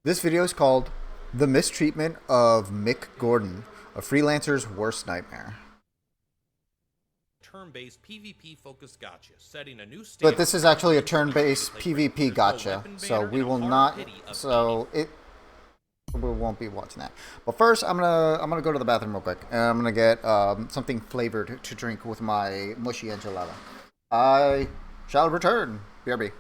This video is called The Mistreatment of Mick Gordon, a freelancer's worst nightmare. Turn-based PvP focused gacha, setting a new standard. But this is actually a turn-based PvP gacha, so we will not, we won't be watching that. But first, I'm gonna go to the bathroom real quick, and I'm gonna get something flavored to drink with my mushy enchilada. I shall return. BRB.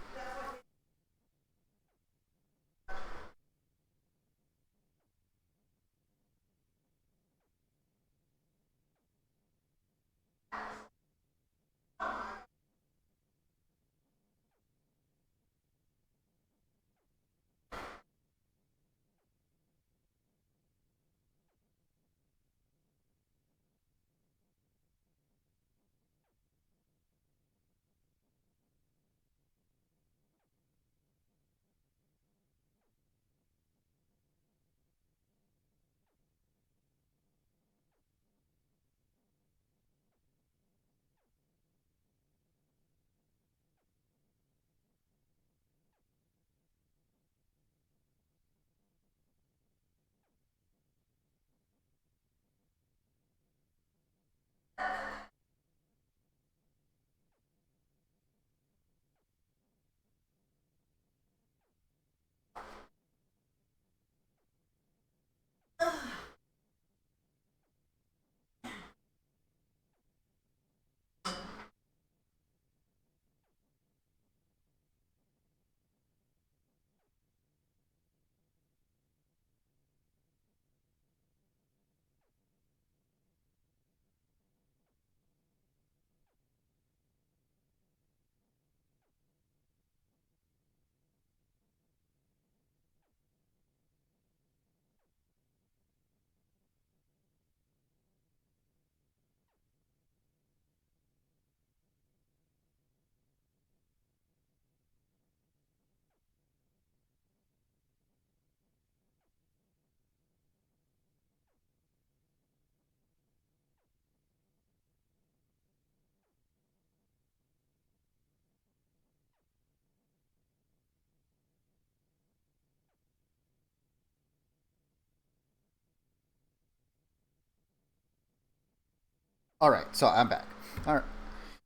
Alright, so I'm back. Alright.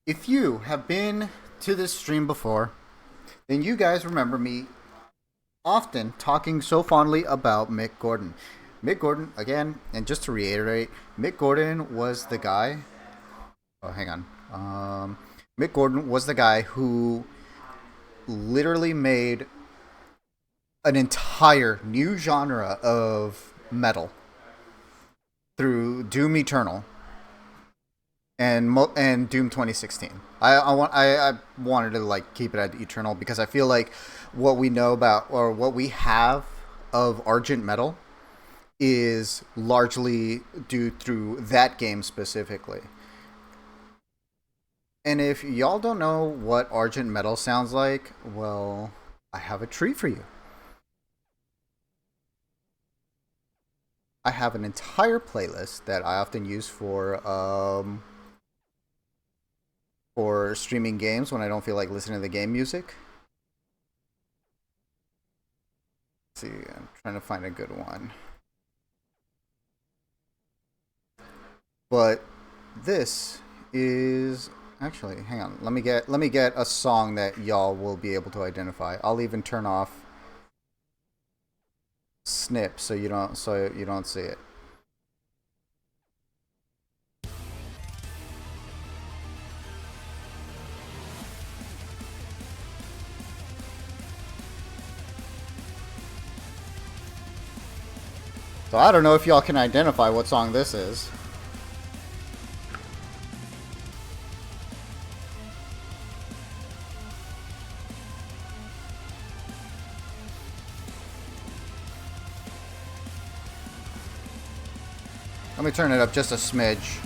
If you have been to this stream before, then you guys remember me often talking so fondly about Mick Gordon. Mick Gordon, again, and just to reiterate, Mick Gordon was the guy. Oh, hang on. Mick Gordon was the guy who literally made an entire new genre of metal through Doom Eternal and Doom 2016. I wanted to like keep it at Eternal because I feel like what we know about or what we have of Argent Metal is largely due through that game specifically. And if y'all don't know what Argent Metal sounds like, well, I have a treat for you. I have an entire playlist that I often use for streaming games when I don't feel like listening to the game music. Let's see, I'm trying to find a good one. But this is actually, hang on. Let me get a song that y'all will be able to identify. I'll even turn off snip so you don't see it. So I don't know if y'all can identify what song this is. Let me turn it up just a smidge.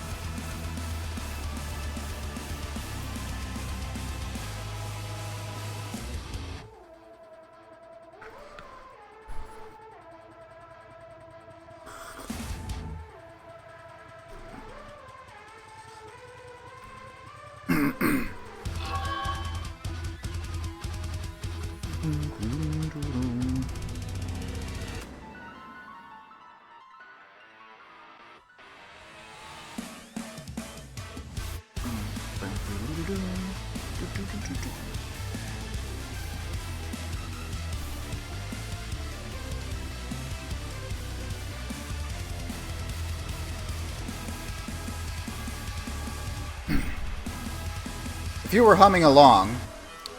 if you were humming along,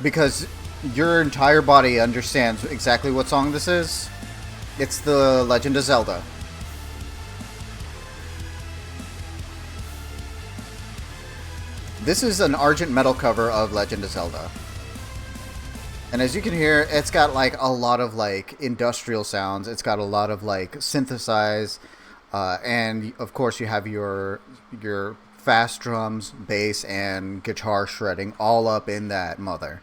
because your entire body understands exactly what song this is, it's The Legend of Zelda. This is an Argent metal cover of Legend of Zelda. And as you can hear, it's got like a lot of like industrial sounds. It's got a lot of like synthesized, and of course you have your fast drums, bass, and guitar shredding all up in that mother.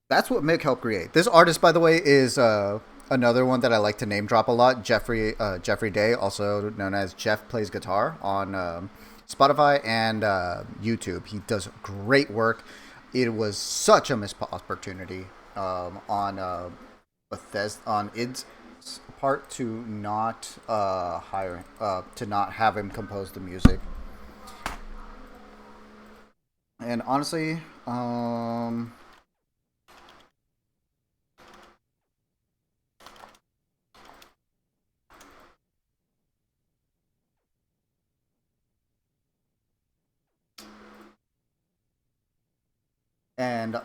That's what Mick helped create. This artist, by the way, is another one that I like to name drop a lot. Jeffrey Day, also known as Jeff Plays Guitar on Spotify and YouTube. He does great work. It was such a missed opportunity on Bethesda, on id's part to not to not have him compose the music. And honestly, and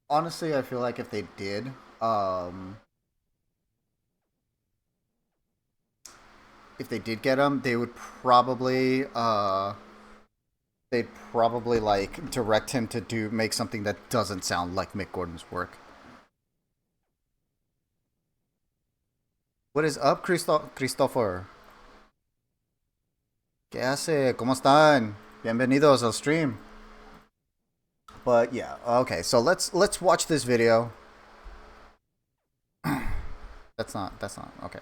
honestly, I feel like if they did, if they did get him, they would probably they'd probably like direct him to make something that doesn't sound like Mick Gordon's work. What is up, Christopher? ¿Qué hace? ¿Cómo están? Bienvenidos al stream. But yeah, okay. So let's watch this video. That's not okay.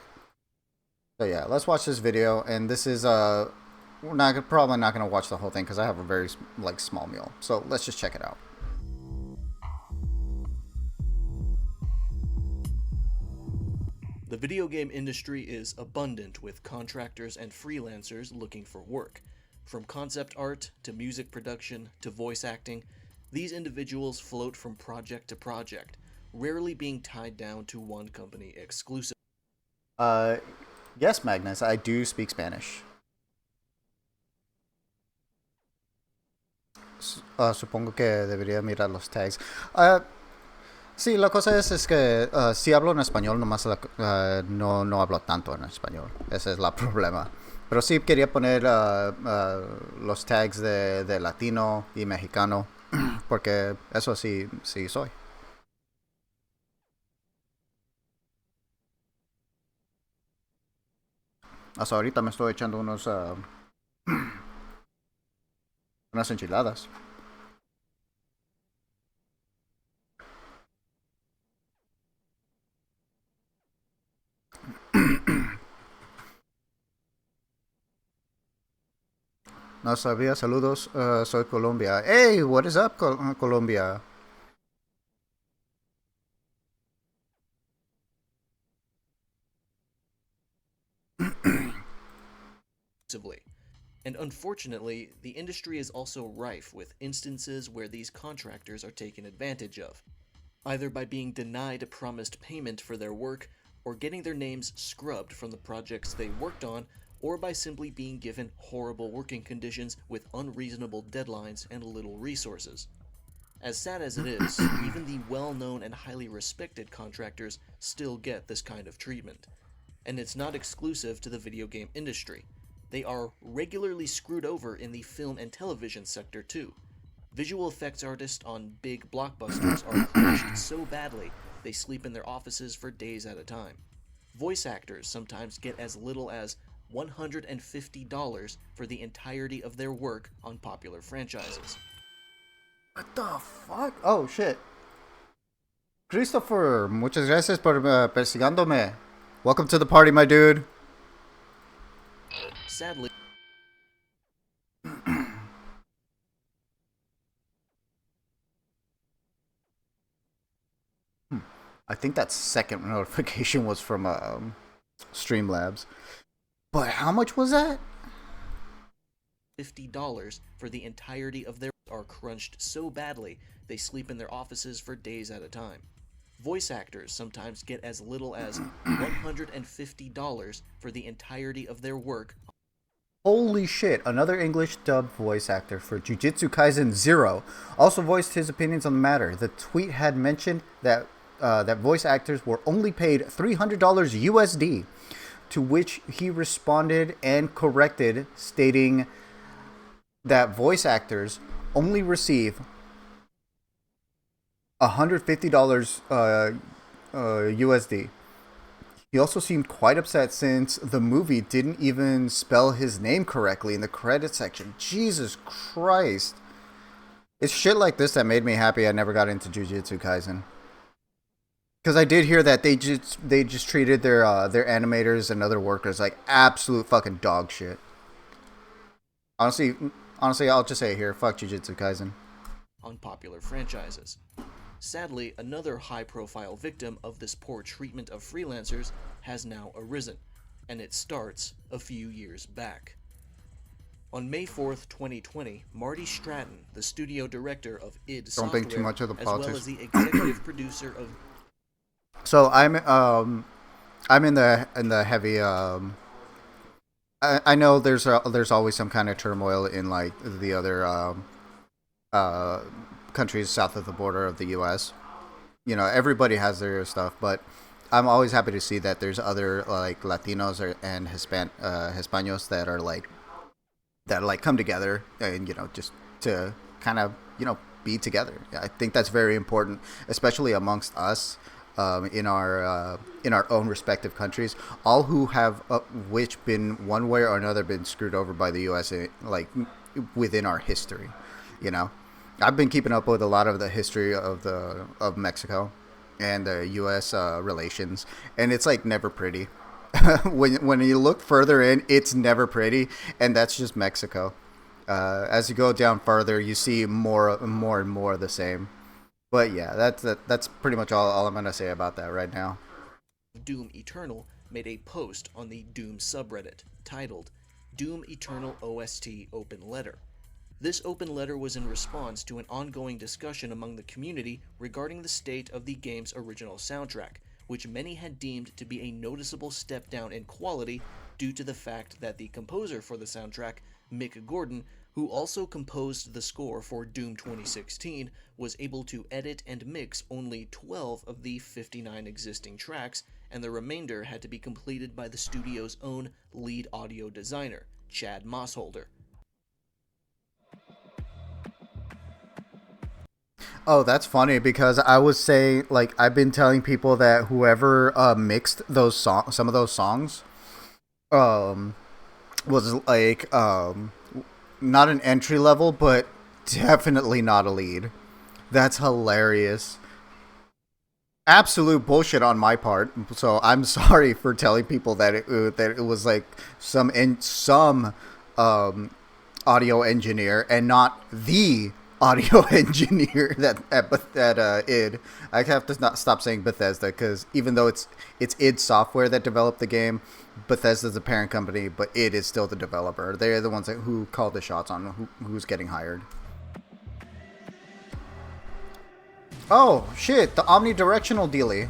So yeah, let's watch this video, and this is we're probably not gonna watch the whole thing because I have a very like small meal. So let's just check it out. The video game industry is abundant with contractors and freelancers looking for work. From concept art to music production to voice acting, these individuals float from project to project, rarely being tied down to one company exclusively. Yes, Magnus, I do speak Spanish. Supongo que debería mirar los tags. Sí, la cosa es que si hablo en español, nomás no hablo tanto en español. Ese es el problema. Pero sí quería poner los tags de latino y mexicano, porque eso sí soy. Hasta ahorita me estoy echando unas enchiladas. No sabía, saludos, soy Colombia. Hey, what is up, Colombia? And unfortunately, the industry is also rife with instances where these contractors are taken advantage of, either by being denied a promised payment for their work, or getting their names scrubbed from the projects they worked on, or by simply being given horrible working conditions with unreasonable deadlines and little resources. As sad as it is, even the well-known and highly respected contractors still get this kind of treatment. And it's not exclusive to the video game industry. They are regularly screwed over in the film and television sector too. Visual effects artists on big blockbusters are crushed so badly they sleep in their offices for days at a time. Voice actors sometimes get as little as $150 for the entirety of their work on popular franchises. What the fuck? Oh shit. Christopher, muchas gracias por persiguiéndome. Welcome to the party, my dude. Sadly, I think that second notification was from Streamlabs. But how much was that? $50 for the entirety of their are crunched so badly they sleep in their offices for days at a time. Voice actors sometimes get as little as $150 for the entirety of their work. Holy shit, another English dub voice actor for Jujutsu Kaisen 0 also voiced his opinions on the matter. The tweet had mentioned that that voice actors were only paid $300 USD, to which he responded and corrected, stating that voice actors only receive $150 USD. He also seemed quite upset since the movie didn't even spell his name correctly in the credit section. Jesus Christ. It's shit like this that made me happy I never got into Jujutsu Kaisen. Because I did hear that they just treated their animators and other workers like absolute fucking dog shit. Honestly, I'll just say it here. Fuck Jujutsu Kaisen. Unpopular franchises. Sadly, another high-profile victim of this poor treatment of freelancers has now arisen, and it starts a few years back. On May 4th, 2020, Marty Stratton, the studio director of id Don't Software, think too much of the as well politics. as the executive producer of... So I'm in the heavy I know there's always some kind of turmoil in like the other uh countries south of the border of the US. You know, everybody has their stuff, but I'm always happy to see that there's other like Latinos and Hispanos that are like come together and just to kind of be together. I think that's very important, especially amongst us in our own respective countries, all who have which been one way or another been screwed over by the U.S. like within our history. I've been keeping up with a lot of the history of Mexico and the U.S. Relations, and it's like never pretty. when you look further in, it's never pretty, and that's just Mexico. As you go down further, you see more and more of the same. But yeah, that's pretty much all I'm gonna say about that right now. Doom Eternal made a post on the Doom subreddit titled Doom Eternal OST Open Letter. This open letter was in response to an ongoing discussion among the community regarding the state of the game's original soundtrack, which many had deemed to be a noticeable step down in quality due to the fact that the composer for the soundtrack, Mick Gordon, who also composed the score for Doom 2016, was able to edit and mix only 12 of the 59 existing tracks, and the remainder had to be completed by the studio's own lead audio designer, Chad Mossholder. Oh, that's funny because I was saying, like, I've been telling people that whoever mixed some of those songs, um, was like not an entry level, but definitely not a lead. That's hilarious. Absolute bullshit on my part. So I'm sorry for telling people that it was like some um, audio engineer and not the audio engineer that id. I have to not stop saying Bethesda because even though it's id Software that developed the game, Bethesda's the parent company, but id is still the developer. They're the ones who call the shots on who's getting hired. Oh shit, the omnidirectional dealie.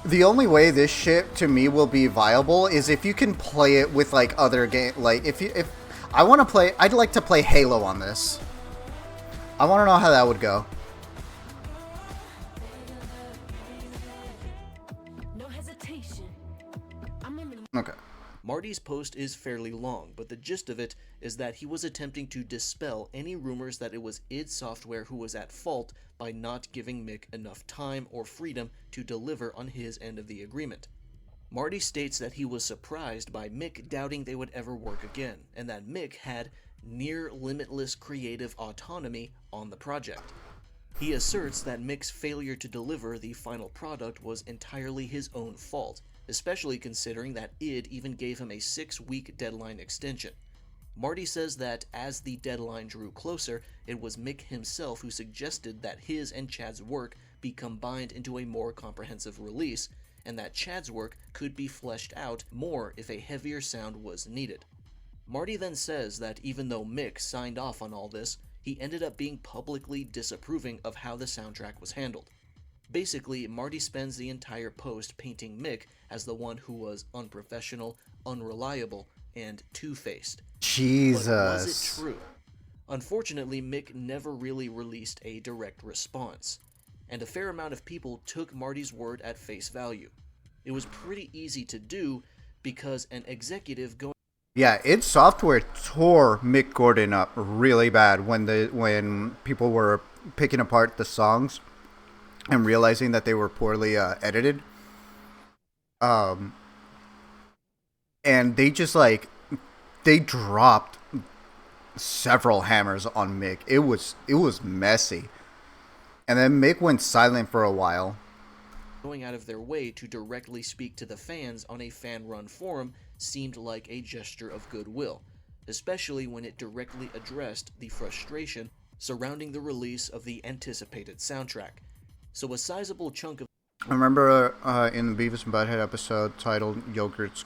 The only way this shit to me will be viable is if you can play it with like other game. Like if I want to play, I'd like to play Halo on this. I want to know how that would go. Okay. Marty's post is fairly long, but the gist of it is that he was attempting to dispel any rumors that it was id Software who was at fault by not giving Mick enough time or freedom to deliver on his end of the agreement. Marty states that he was surprised by Mick doubting they would ever work again, and that Mick had near limitless creative autonomy on the project. He asserts that Mick's failure to deliver the final product was entirely his own fault, especially considering that id even gave him a 6-week deadline extension. Marty says that as the deadline drew closer, it was Mick himself who suggested that his and Chad's work be combined into a more comprehensive release, and that Chad's work could be fleshed out more if a heavier sound was needed. Marty then says that even though Mick signed off on all this, he ended up being publicly disapproving of how the soundtrack was handled. Basically, Marty spends the entire post painting Mick as the one who was unprofessional, unreliable, and two-faced. But was it Jesus. true? Unfortunately, Mick never really released a direct response, and a fair amount of people took Marty's word at face value. It was pretty easy to do because an executive going Yeah, id Software tore Mick Gordon up really bad when people were picking apart the songs and realizing that they were poorly edited. Um, and they just they dropped several hammers on Mick. It was messy. And then Mick went silent for a while. out of their way to directly speak to the fans on a fan-run forum seemed like a gesture of goodwill, especially when it directly addressed the frustration surrounding the release of the anticipated soundtrack. So a sizable chunk of I remember in the Beavis and Butthead episode titled Yogurt's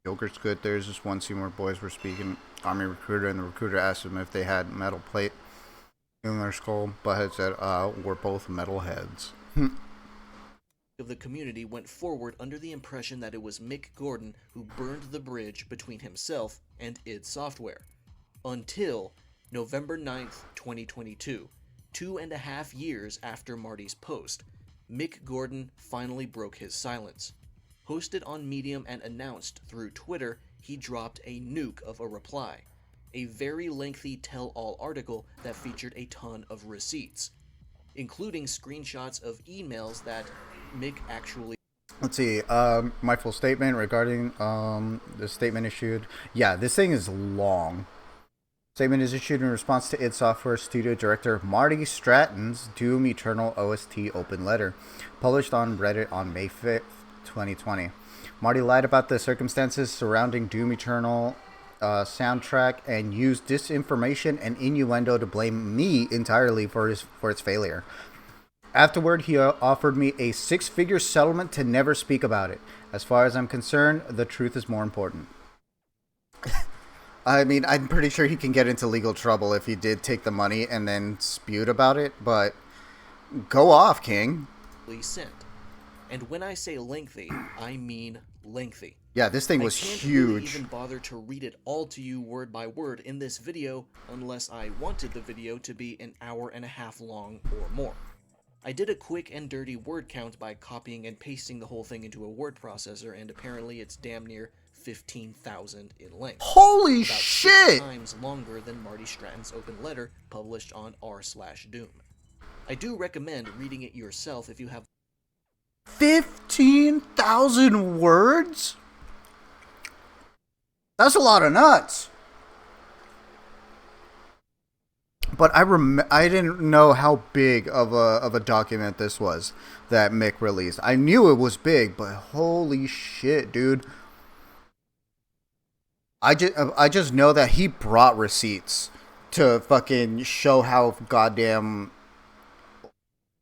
Good, there's this one scene where boys were speaking Army Recruiter, and the recruiter asked them if they had metal plate in their skull. Butthead said, we're both metalheads. of the community went forward under the impression that it was Mick Gordon who burned the bridge between himself and id Software. Until November 9th, 2022, 2.5 years after Marty's post, Mick Gordon finally broke his silence. Hosted on Medium and announced through Twitter, he dropped a nuke of a reply. A very lengthy tell-all article that featured a ton of receipts, including screenshots of emails that Mick actually... Let's see. My full statement regarding the statement issued. Yeah, this thing is long. Statement is issued in response to id Software Studio Director Marty Stratton's Doom Eternal OST open letter, published on Reddit on May 5th, 2020. Marty lied about the circumstances surrounding Doom Eternal soundtrack and used disinformation and innuendo to blame me entirely for its failure. Afterward, he offered me a 6-figure settlement to never speak about it. As far as I'm concerned, the truth is more important. I mean, I'm pretty sure he can get into legal trouble if he did take the money and then spewed about it, but go off, King. sent. And when I say lengthy, I mean lengthy. Yeah, this thing was I can't huge. really even bother to read it all to you word by word in this video unless I wanted the video to be an hour and a half long or more. I did a quick and dirty word count by copying and pasting the whole thing into a word processor, and apparently it's damn near 15,000 in length. Holy about shit! 6 times longer than Marty Stratton's open letter published on r/Doom. I do recommend reading it yourself if you have 15,000 words? That's a lot of nuts. But I didn't know how big of a document this was that Mick released. I knew it was big, but holy shit, dude. I just know that he brought receipts to fucking show how goddamn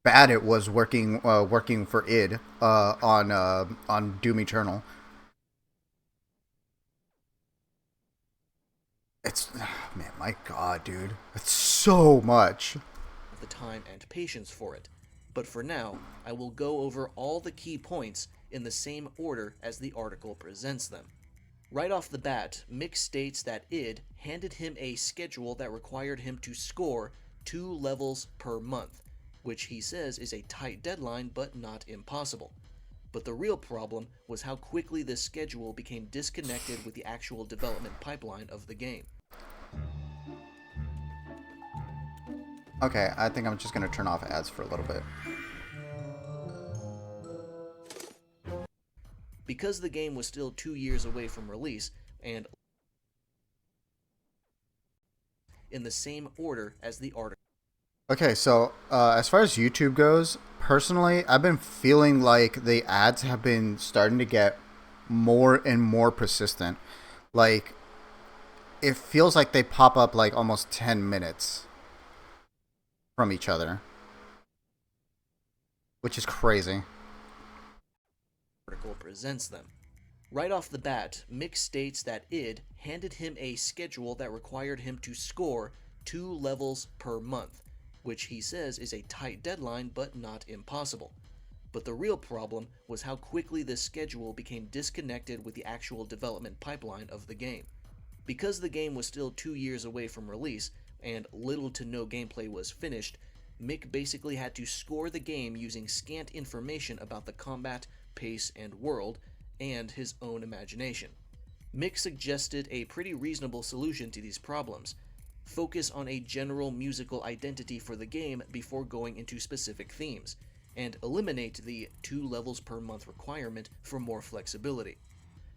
bad it was working for id on Doom Eternal. It's man, my god, dude, it's so much. the time and patience for it. But for now, I will go over all the key points in the same order as the article presents them. Right off the bat, Mick states that id handed him a schedule that required him to score 2 levels per month, which he says is a tight deadline but not impossible. But the real problem was how quickly this schedule became disconnected with the actual development pipeline of the game. Okay, I think I'm just gonna turn off ads for a little bit. Because the game was still 2 years away from release, and in the same order as the article. Okay, so as far as YouTube goes, personally, I've been feeling like the ads have been starting to get more and more persistent. Like, it feels like they pop up like almost 10 minutes from each other, which is crazy. Article presents them. Right off the bat, Mick states that id handed him a schedule that required him to score 2 levels per month, which he says is a tight deadline but not impossible. But the real problem was how quickly this schedule became disconnected with the actual development pipeline of the game. Because the game was still 2 years away from release, and little to no gameplay was finished, Mick basically had to score the game using scant information about the combat, pace, and world, and his own imagination. Mick suggested a pretty reasonable solution to these problems. Focus on a general musical identity for the game before going into specific themes, and eliminate the 2 levels per month requirement for more flexibility.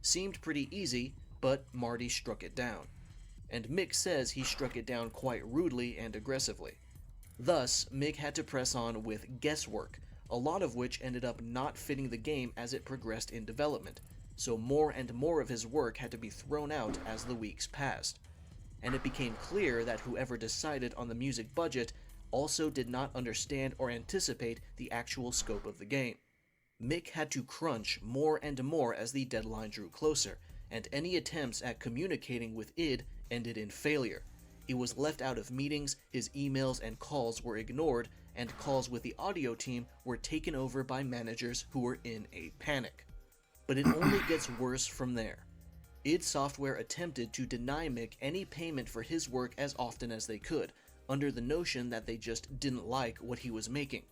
Seemed pretty easy, but Marty struck it down. And Mick says he struck it down quite rudely and aggressively. Thus, Mick had to press on with guesswork, a lot of which ended up not fitting the game as it progressed in development, so more and more of his work had to be thrown out as the weeks passed. And it became clear that whoever decided on the music budget also did not understand or anticipate the actual scope of the game. Mick had to crunch more and more as the deadline drew closer, and any attempts at communicating with id ended in failure. It was left out of meetings, his emails and calls were ignored, and calls with the audio team were taken over by managers who were in a panic. But it only gets worse from there. id Software attempted to deny Mick any payment for his work as often as they could, under the notion that they just didn't like what he was making.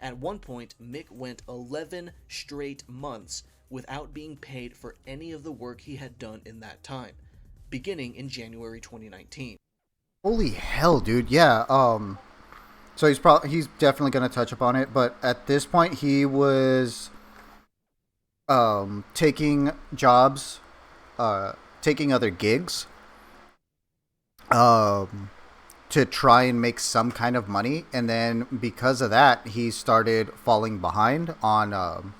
At one point, Mick went 11 straight months without being paid for any of the work he had done in that time, beginning in January 2019. Holy hell, dude. Yeah. So he's definitely going to touch upon it, but at this point he was taking jobs, taking other gigs, to try and make some kind of money, and then because of that, he started falling behind on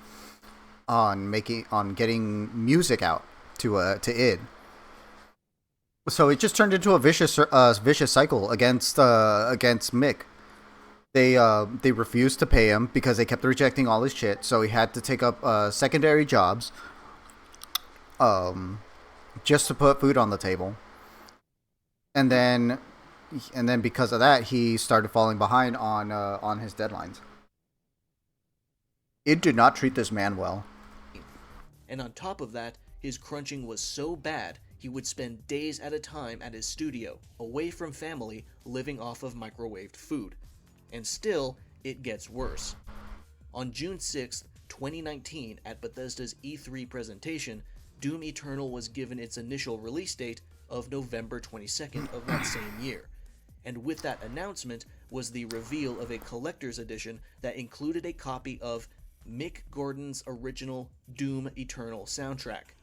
getting music out to id. So it just turned into a vicious cycle against Mick. They refused to pay him because they kept rejecting all his shit. So he had to take up secondary jobs, just to put food on the table. And then because of that, he started falling behind on his deadlines. It did not treat this man well. And on top of that, his crunching was so bad, he would spend days at a time at his studio, away from family, living off of microwaved food. And still, it gets worse. On June 6, 2019, at Bethesda's E3 presentation, Doom Eternal was given its initial release date of November 22nd of that same year. And with that announcement was the reveal of a collector's edition that included a copy of Mick Gordon's original Doom Eternal soundtrack.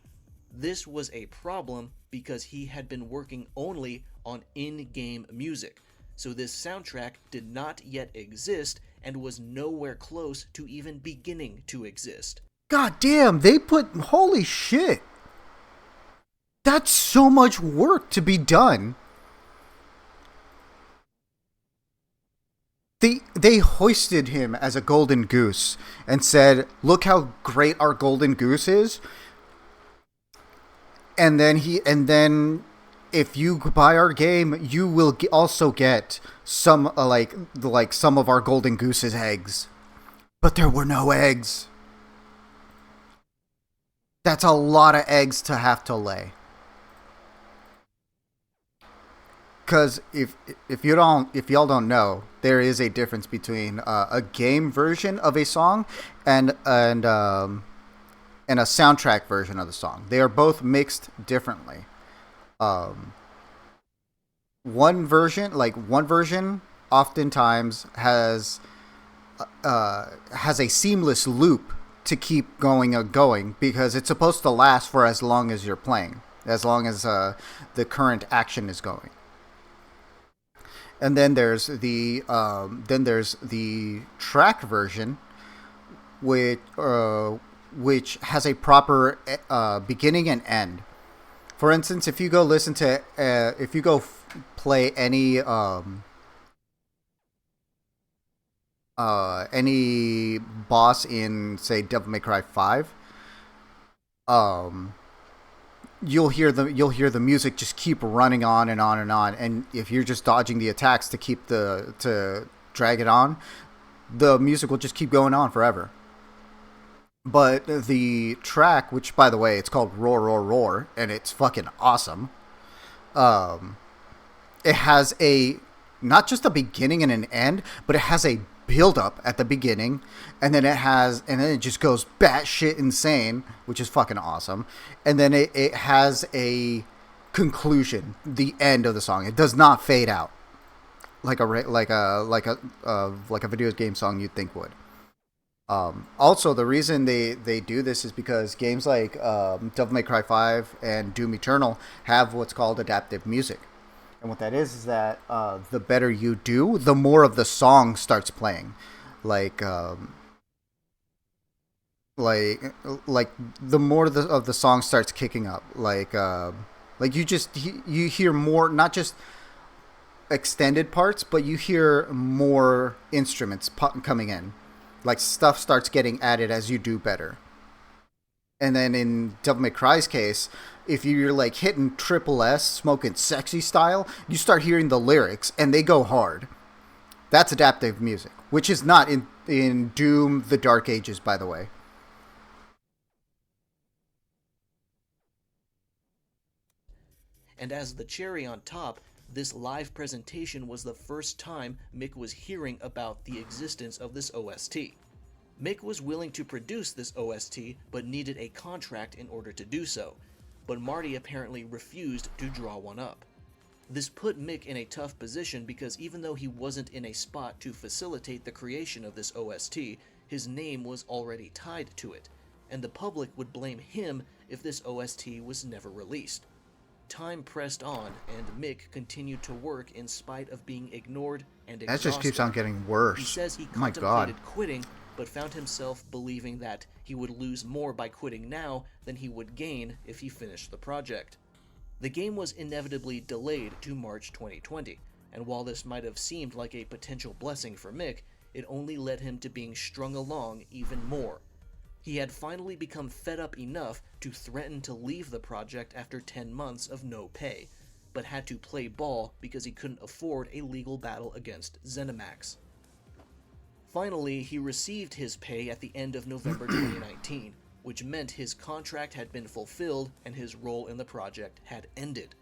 This was a problem because he had been working only on in-game music, so this soundtrack did not yet exist and was nowhere close to even beginning to exist. God damn, holy shit. That's so much work to be done. They hoisted him as a golden goose and said, "Look how great our golden goose is." And then if you buy our game, you will also get some like some of our golden goose's eggs. But there were no eggs. That's a lot of eggs to have to lay. Because if y'all don't know, there is a difference between a game version of a song and a soundtrack version of the song. They are both mixed differently. One version oftentimes has a seamless loop to keep going because it's supposed to last for as long as you're playing, as long as the current action is going. And then there's the track version, which has a proper beginning and end. For instance, if you go play any boss in, say, Devil May Cry 5, you'll hear the music just keep running on and on and on, and if you're just dodging the attacks to drag it on, the music will just keep going on forever. But the track, which by the way, it's called Roar Roar Roar, and it's fucking awesome. Um, it has a not just a beginning and an end, but it has a build up at the beginning, and then it just goes batshit insane, which is fucking awesome. And then it has a conclusion, the end of the song. It does not fade out like a video game song you'd think would. Also, the reason they do this is because games like Devil May Cry 5 and Doom Eternal have what's called adaptive music. And what that is that the better you do, the more of the song starts playing. Like, like, like the more of the song starts kicking up. Like you hear more, not just extended parts, but you hear more instruments coming in. Like stuff starts getting added as you do better. And then in Devil May Cry's case, if you're like hitting triple S, smoking sexy style, you start hearing the lyrics and they go hard. That's adaptive music, which is not in Doom the Dark Ages, by the way. And as the cherry on top, this live presentation was the first time Mick was hearing about the existence of this OST. Mick was willing to produce this OST, but needed a contract in order to do so, but Marty apparently refused to draw one up. This put Mick in a tough position because even though he wasn't in a spot to facilitate the creation of this OST, his name was already tied to it, and the public would blame him if this OST was never released. Time pressed on, and Mick continued to work in spite of being ignored and exhausted. That just keeps on getting worse. He says he Oh my God. contemplated quitting, but found himself believing that he would lose more by quitting now than he would gain if he finished the project. The game was inevitably delayed to March 2020, and while this might have seemed like a potential blessing for Mick, it only led him to being strung along even more. He had finally become fed up enough to threaten to leave the project after 10 months of no pay, but had to play ball because he couldn't afford a legal battle against ZeniMax. Finally, he received his pay at the end of November 2019, which meant his contract had been fulfilled and his role in the project had ended.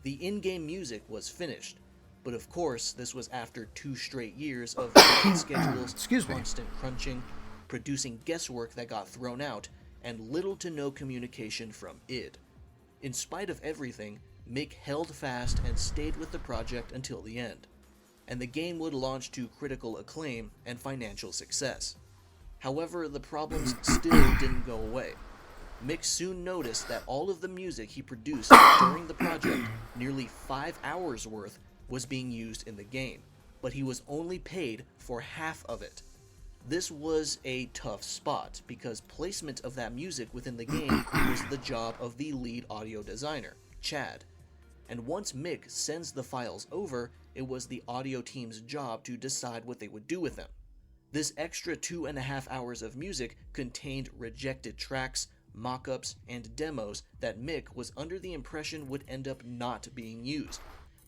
The in-game music was finished, but of course this was after 2 straight years of tight schedules, constant crunching, producing guesswork that got thrown out, and little to no communication from id. In spite of everything, Mick held fast and stayed with the project until the end, and the game would launch to critical acclaim and financial success. However, the problems still didn't go away. Mick soon noticed that all of the music he produced during the project, nearly 5 hours worth, was being used in the game, but he was only paid for half of it. This was a tough spot because placement of that music within the game was the job of the lead audio designer, Chad. And once Mick sends the files over, it was the audio team's job to decide what they would do with them. This extra 2.5 hours of music contained rejected tracks, mock-ups, and demos that Mick was under the impression would end up not being used,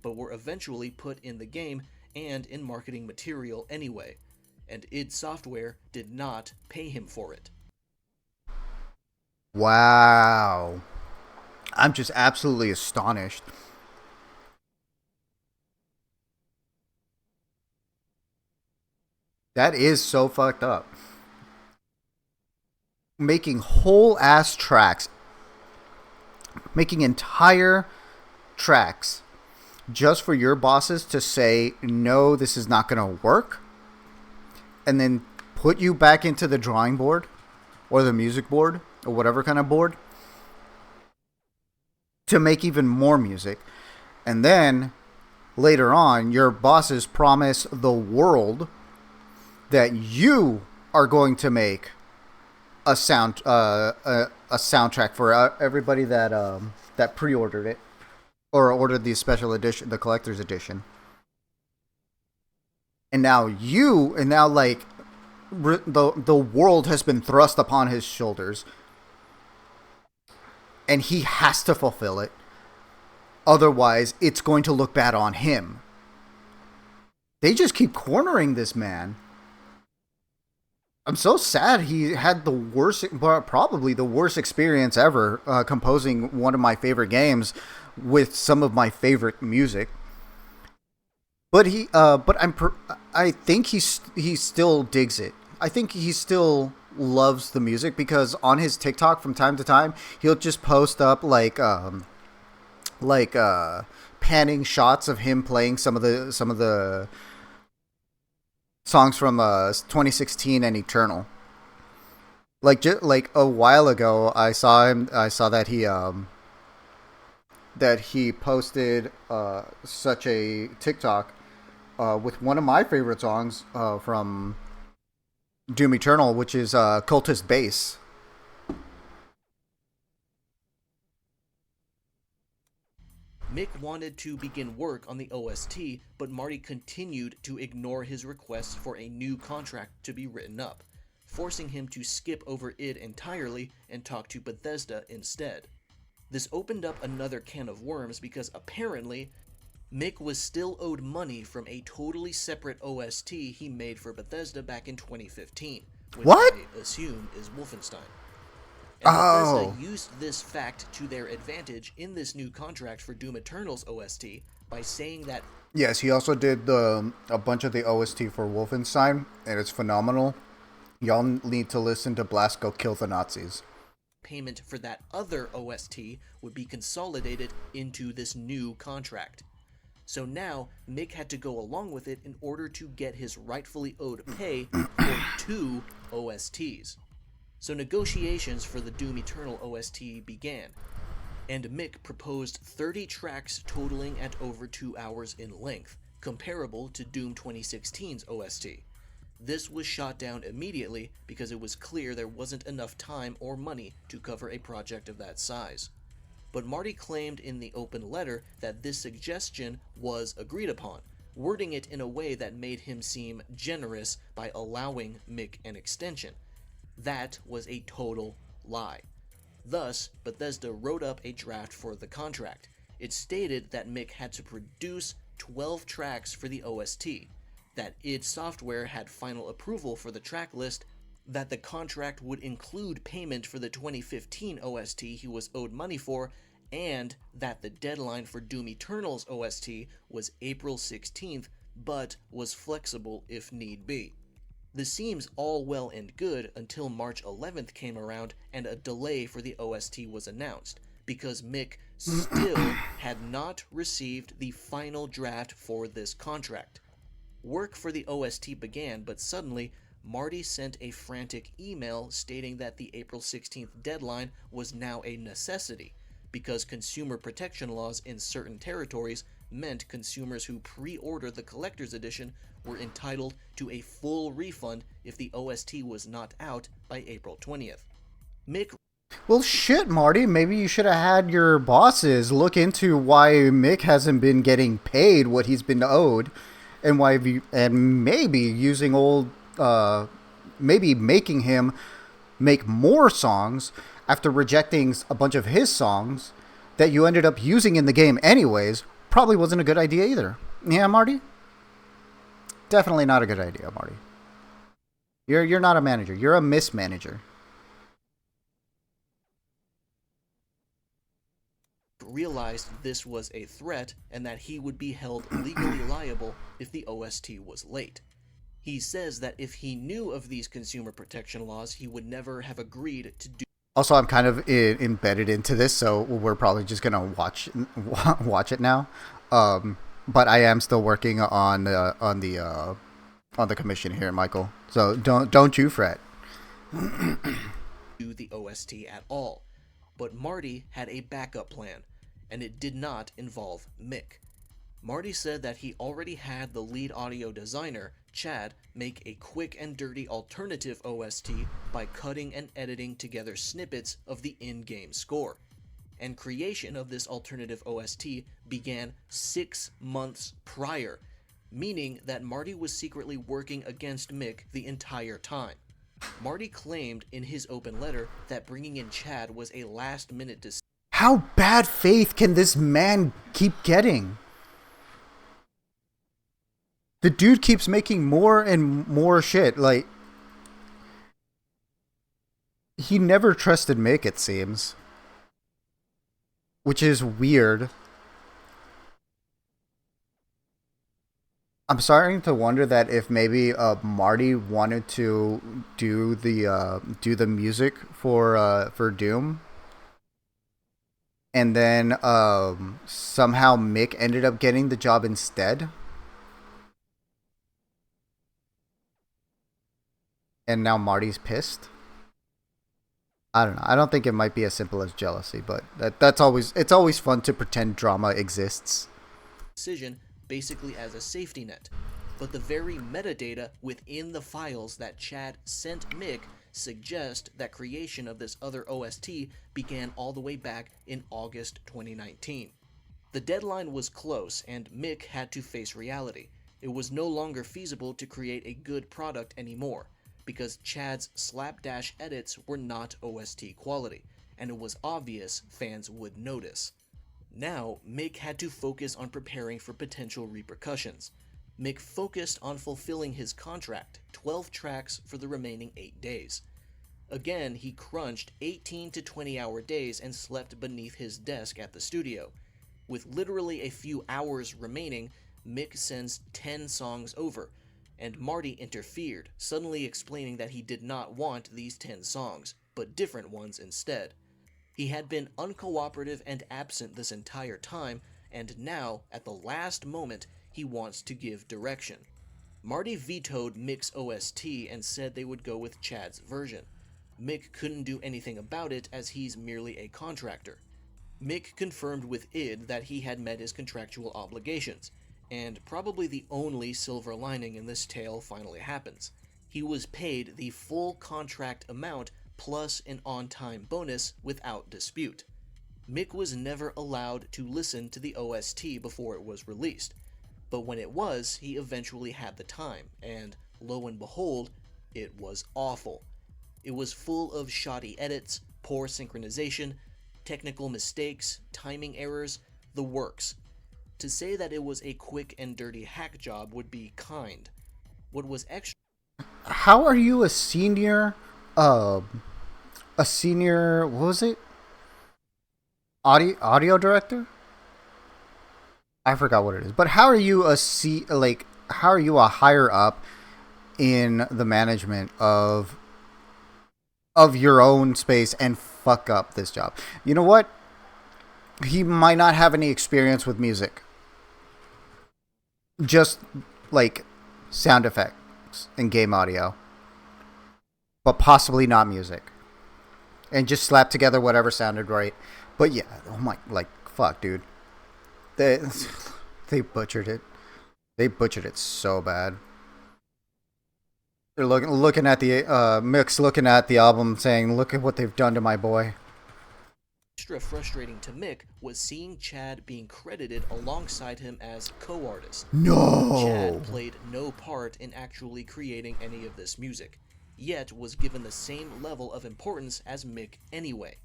but were eventually put in the game and in marketing material anyway, and id Software did not pay him for it. Wow. I'm just absolutely astonished. That is so fucked up. Making whole ass tracks, making entire tracks just for your bosses to say, no, this is not going to work, and then put you back into the drawing board or the music board or whatever kind of board to make even more music. And then later on, your bosses promise the world that you are going to make a soundtrack for everybody that pre-ordered it or ordered the special edition, the collector's edition. And now like the world has been thrust upon his shoulders, and he has to fulfill it. Otherwise, it's going to look bad on him. They just keep cornering this man. I'm so sad he had the worst, probably the worst experience ever composing one of my favorite games with some of my favorite music. But I think he still digs it. I think he still loves the music because on his TikTok from time to time he'll just post up like panning shots of him playing some of the songs from 2016 and Eternal. Like a while ago, I saw him. I saw that he posted such a TikTok with one of my favorite songs from Doom Eternal, which is Cultist Bass. Mick wanted to begin work on the OST, but Marty continued to ignore his requests for a new contract to be written up, forcing him to skip over it entirely and talk to Bethesda instead. This opened up another can of worms because apparently Mick was still owed money from a totally separate OST he made for Bethesda back in 2015, which What? I assume is Wolfenstein. And Oh, Bethesda used this fact to their advantage in this new contract for Doom Eternal's OST by saying that yes. He also did a bunch of the OST for Wolfenstein, and it's phenomenal. Y'all need to listen to Blasco Kill the Nazis. payment for that other OST would be consolidated into this new contract. So now, Mick had to go along with it in order to get his rightfully owed pay for two OSTs. So negotiations for the Doom Eternal OST began, and Mick proposed 30 tracks totaling at over 2 hours in length, comparable to Doom 2016's OST. This was shot down immediately because it was clear there wasn't enough time or money to cover a project of that size. But Marty claimed in the open letter that this suggestion was agreed upon, wording it in a way that made him seem generous by allowing Mick an extension. That was a total lie. Thus, Bethesda wrote up a draft for the contract. It stated that Mick had to produce 12 tracks for the OST, that id Software had final approval for the track list, that the contract would include payment for the 2015 OST he was owed money for, and that the deadline for Doom Eternal's OST was April 16th, but was flexible if need be. This seems all well and good until March 11th came around and a delay for the OST was announced, because Mick still had not received the final draft for this contract. Work for the OST began, but suddenly, Marty sent a frantic email stating that the April 16th deadline was now a necessity, because consumer protection laws in certain territories meant consumers who pre-order the collector's edition were entitled to a full refund if the OST was not out by April 20th. Mick well, shit, Marty. Maybe you should have had your bosses look into why Mick hasn't been getting paid what he's been owed, and and maybe using maybe making him make more songs after rejecting a bunch of his songs that you ended up using in the game anyways. Probably wasn't a good idea either. Yeah, Marty? Definitely not a good idea, Marty. You're not a manager. You're a mismanager. realized this was a threat and that he would be held legally liable if the OST was late. He says that if he knew of these consumer protection laws, he would never have agreed to do. Also, I'm kind of embedded into this, so we're probably just gonna watch it now. But I am still working on the commission here, Michael. So don't you fret. Do the OST at all. But Marty had a backup plan, and it did not involve Mick. Marty said that he already had the lead audio designer, Chad, make a quick and dirty alternative OST by cutting and editing together snippets of the in-game score. And creation of this alternative OST began 6 months prior, meaning that Marty was secretly working against Mick the entire time. Marty claimed in his open letter that bringing in Chad was a last-minute decision. How bad faith can this man keep getting? The dude keeps making more and more shit. Like, he never trusted Mick, it seems. Which is weird. I'm starting to wonder that if maybe Marty wanted to do the music for Doom, and then somehow Mick ended up getting the job instead, and now Marty's pissed. I don't know. I don't think it might be as simple as jealousy, but it's always fun to pretend drama exists. Decision basically as a safety net, but the very metadata within the files that Chad sent Mick suggest that creation of this other OST began all the way back in August 2019. The deadline was close and Mick had to face reality. It was no longer feasible to create a good product anymore, because Chad's slapdash edits were not OST quality, and it was obvious fans would notice. Now, Mick had to focus on preparing for potential repercussions. Mick focused on fulfilling his contract, 12 tracks for the remaining 8 days. Again, he crunched 18 to 20-hour days and slept beneath his desk at the studio. With literally a few hours remaining, Mick sends 10 songs over, and Marty interfered, suddenly explaining that he did not want these 10 songs, but different ones instead. He had been uncooperative and absent this entire time, and now, at the last moment, he wants to give direction. Marty vetoed Mick's OST and said they would go with Chad's version. Mick couldn't do anything about it as he's merely a contractor. Mick confirmed with ID that he had met his contractual obligations, and probably the only silver lining in this tale finally happens. He was paid the full contract amount plus an on-time bonus without dispute. Mick was never allowed to listen to the OST before it was released, but when it was, he eventually had the time, and lo and behold, it was awful. It was full of shoddy edits, poor synchronization, technical mistakes, timing errors, the works. To say that it was a quick and dirty hack job would be kind. What was extra... How are you uh, a senior, what was it? Audio director? I forgot what it is. But how are you how are you a higher up in the management of your own space and fuck up this job? You know what? He might not have any experience with music. Just like sound effects and game audio. But possibly not music. And just slap together whatever sounded right. But yeah, oh my, like, fuck, dude. They, they butchered it. They butchered it so bad. They're looking at the Mick's looking at the album, saying, "Look at what they've done to my boy." Extra frustrating to Mick was seeing Chad being credited alongside him as co-artist. No. Chad played no part in actually creating any of this music, yet was given the same level of importance as Mick anyway.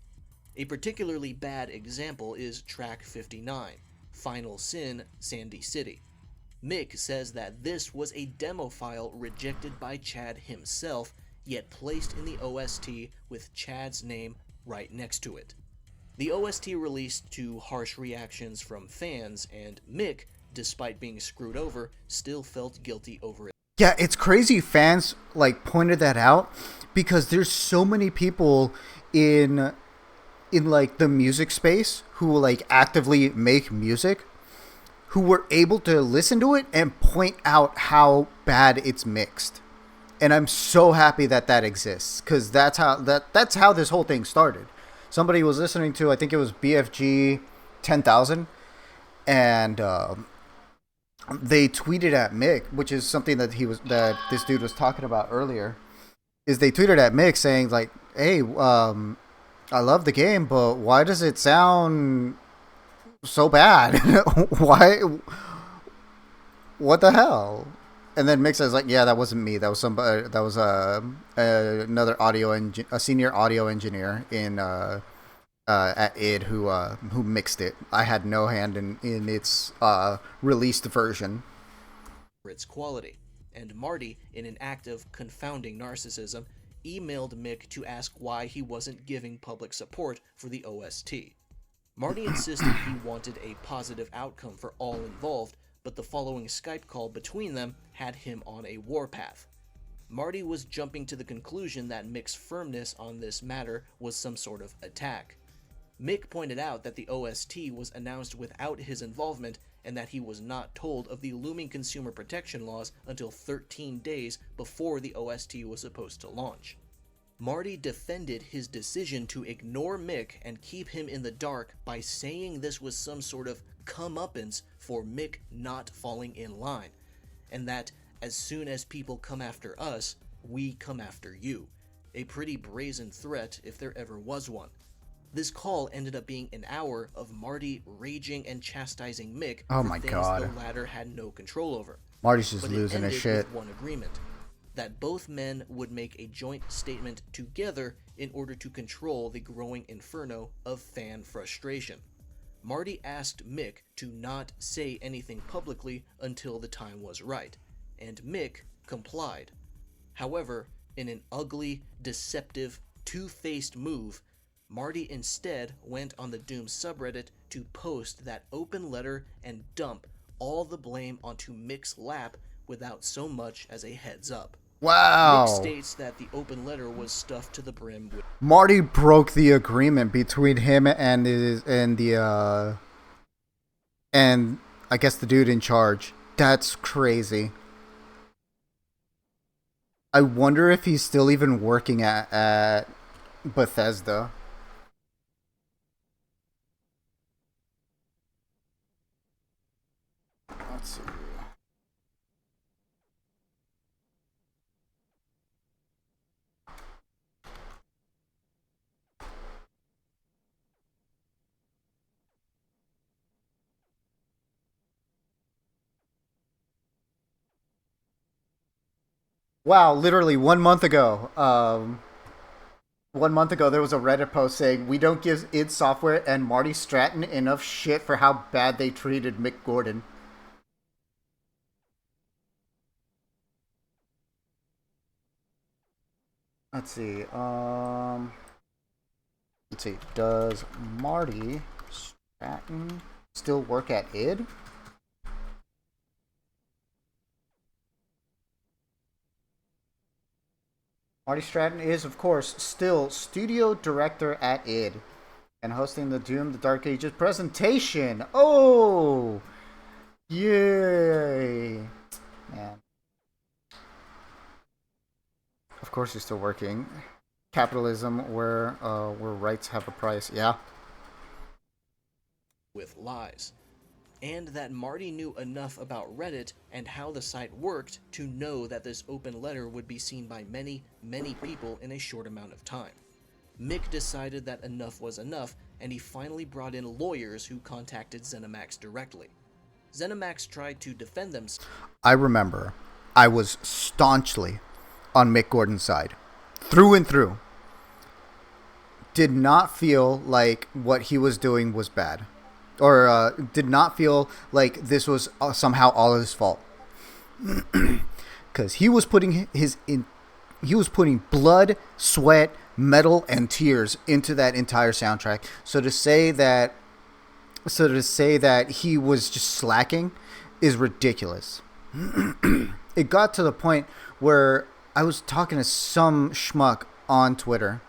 A particularly bad example is track 59, Final Sin, Sandy City. Mick says that this was a demo file rejected by Chad himself, yet placed in the OST with Chad's name right next to it. The OST released to harsh reactions from fans, and Mick, despite being screwed over, still felt guilty over it. Yeah, it's crazy fans like pointed that out because there's so many people in like the music space who like actively make music who were able to listen to it and point out how bad it's mixed. And I'm so happy that that exists cuz that's how this whole thing started. Somebody was listening to, I think it was BFG 10,000, and they tweeted at Mick, which is something that this dude was talking about earlier. Is they tweeted at Mick saying like, "Hey, I love the game, but why does it sound so bad? Why? What the hell?" And then Mick says like, "Yeah, that wasn't me. That was somebody. That was another a senior audio engineer at id who mixed it. I had no hand in its released version. For its quality, and Marty, in an act of confounding narcissism, emailed Mick to ask why he wasn't giving public support for the OST. Marty insisted he wanted a positive outcome for all involved, but the following Skype call between them had him on a warpath. Marty was jumping to the conclusion that Mick's firmness on this matter was some sort of attack. Mick pointed out that the OST was announced without his involvement and that he was not told of the looming consumer protection laws until 13 days before the OST was supposed to launch. Marty defended his decision to ignore Mick and keep him in the dark by saying this was some sort of comeuppance for Mick not falling in line, and that as soon as people come after us, we come after you. A pretty brazen threat if there ever was one. This call ended up being an hour of Marty raging and chastising Mick Oh for my things God. the latter had no control over. Marty's just But it losing his ended shit. with one agreement, that both men would make a joint statement together in order to control the growing inferno of fan frustration. Marty asked Mick to not say anything publicly until the time was right, and Mick complied. However, in an ugly, deceptive, two-faced move, Marty instead went on the Doom subreddit to post that open letter and dump all the blame onto Mick's lap without so much as a heads up. Mick Wow. states that the open letter was stuffed to the brim with Marty broke the agreement between him and and I guess the dude in charge. That's crazy. I wonder if he's still even working at Bethesda. Let's see. Wow, literally 1 month ago. 1 month ago, there was a Reddit post saying we don't give id Software and Marty Stratton enough shit for how bad they treated Mick Gordon. Let's see. Let's see. Does Marty Stratton still work at id? Marty Stratton is, of course, still studio director at id and hosting the Doom the Dark Ages presentation. Oh! Yay! Man. Of course he's still working. Capitalism where rights have a price. Yeah. lies, and that Marty knew enough about Reddit and how the site worked to know that this open letter would be seen by many, many people in a short amount of time. Mick decided that enough was enough, and he finally brought in lawyers who contacted ZeniMax directly. ZeniMax tried to defend themselves. I remember I was staunchly on Mick Gordon's side, through and through. Did not feel like what he was doing was bad, or did not feel like this was somehow all his fault, because he was putting he was putting blood, sweat, metal, and tears into that entire soundtrack. So to say that he was just slacking is ridiculous. It got to the point where I was talking to some schmuck on Twitter,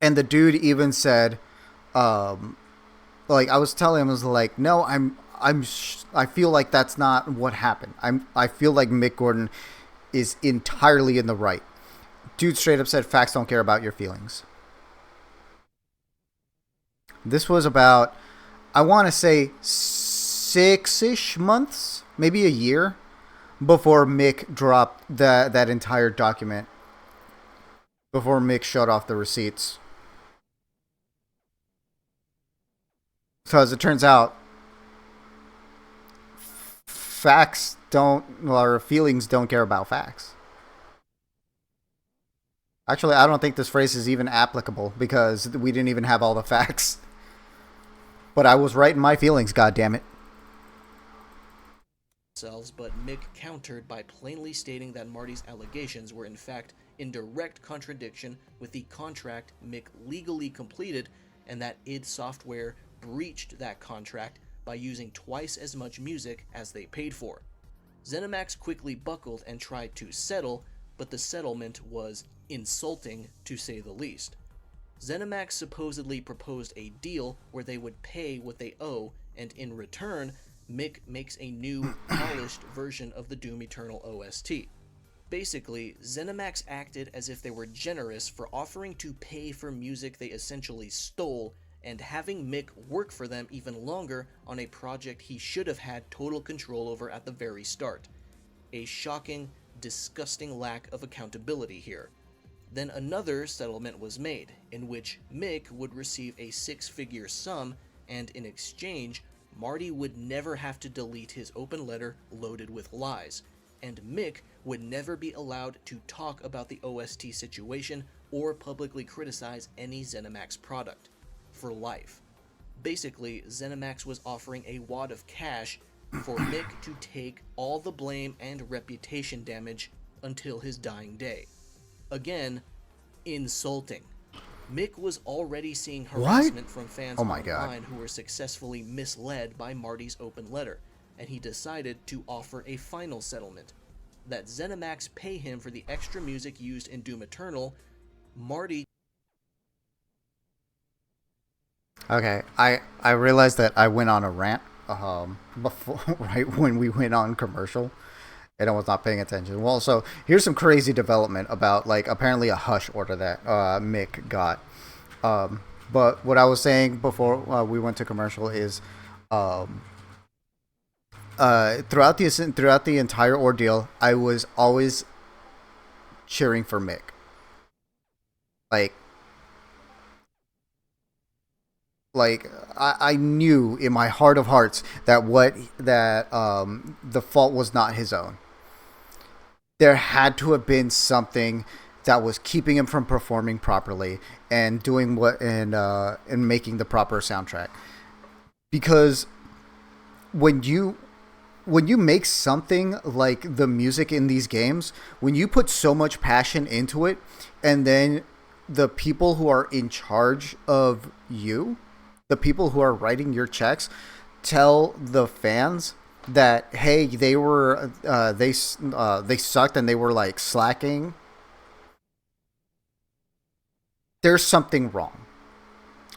and the dude even said, like, I was telling him, I was like, no, I feel like that's not what happened. I feel like Mick Gordon is entirely in the right. Dude straight up said, facts don't care about your feelings. This was about, I want to say, 6-ish months, maybe a year, before Mick dropped that entire document. Before Mick shut off the receipts. So as it turns out, facts don't, or feelings don't care about facts. Actually, I don't think this phrase is even applicable because we didn't even have all the facts. But I was right in my feelings, goddammit. But Mick countered by plainly stating that Marty's allegations were in fact in direct contradiction with the contract Mick legally completed, and that id Software breached that contract by using twice as much music as they paid for. ZeniMax quickly buckled and tried to settle, but the settlement was insulting to say the least. ZeniMax supposedly proposed a deal where they would pay what they owe, and in return, Mick makes a new, polished version of the Doom Eternal OST. Basically, ZeniMax acted as if they were generous for offering to pay for music they essentially stole, and having Mick work for them even longer on a project he should have had total control over at the very start. A shocking, disgusting lack of accountability here. Then another settlement was made, in which Mick would receive a six-figure sum, and in exchange, Marty would never have to delete his open letter loaded with lies, and Mick would never be allowed to talk about the OST situation or publicly criticize any ZeniMax product. For life. Basically, ZeniMax was offering a wad of cash for Mick to take all the blame and reputation damage until his dying day. Again, insulting. Mick was already seeing harassment from fans online who were successfully misled by Marty's open letter, and he decided to offer a final settlement. That ZeniMax pay him for the extra music used in Doom Eternal. Marty... Okay, I realized that I went on a rant before, right when we went on commercial, and I was not paying attention. Well, so here's some crazy development about, like, apparently a hush order that Mick got. But what I was saying before we went to commercial is, throughout the entire ordeal, I was always cheering for Mick. Like I knew in my heart of hearts that the fault was not his own. There had to have been something that was keeping him from performing properly and doing and making the proper soundtrack. Because when you make something like the music in these games, when you put so much passion into it, and then the people who are in charge of you, the people who are writing your checks, tell the fans that, hey, they sucked and they were like slacking, there's something wrong.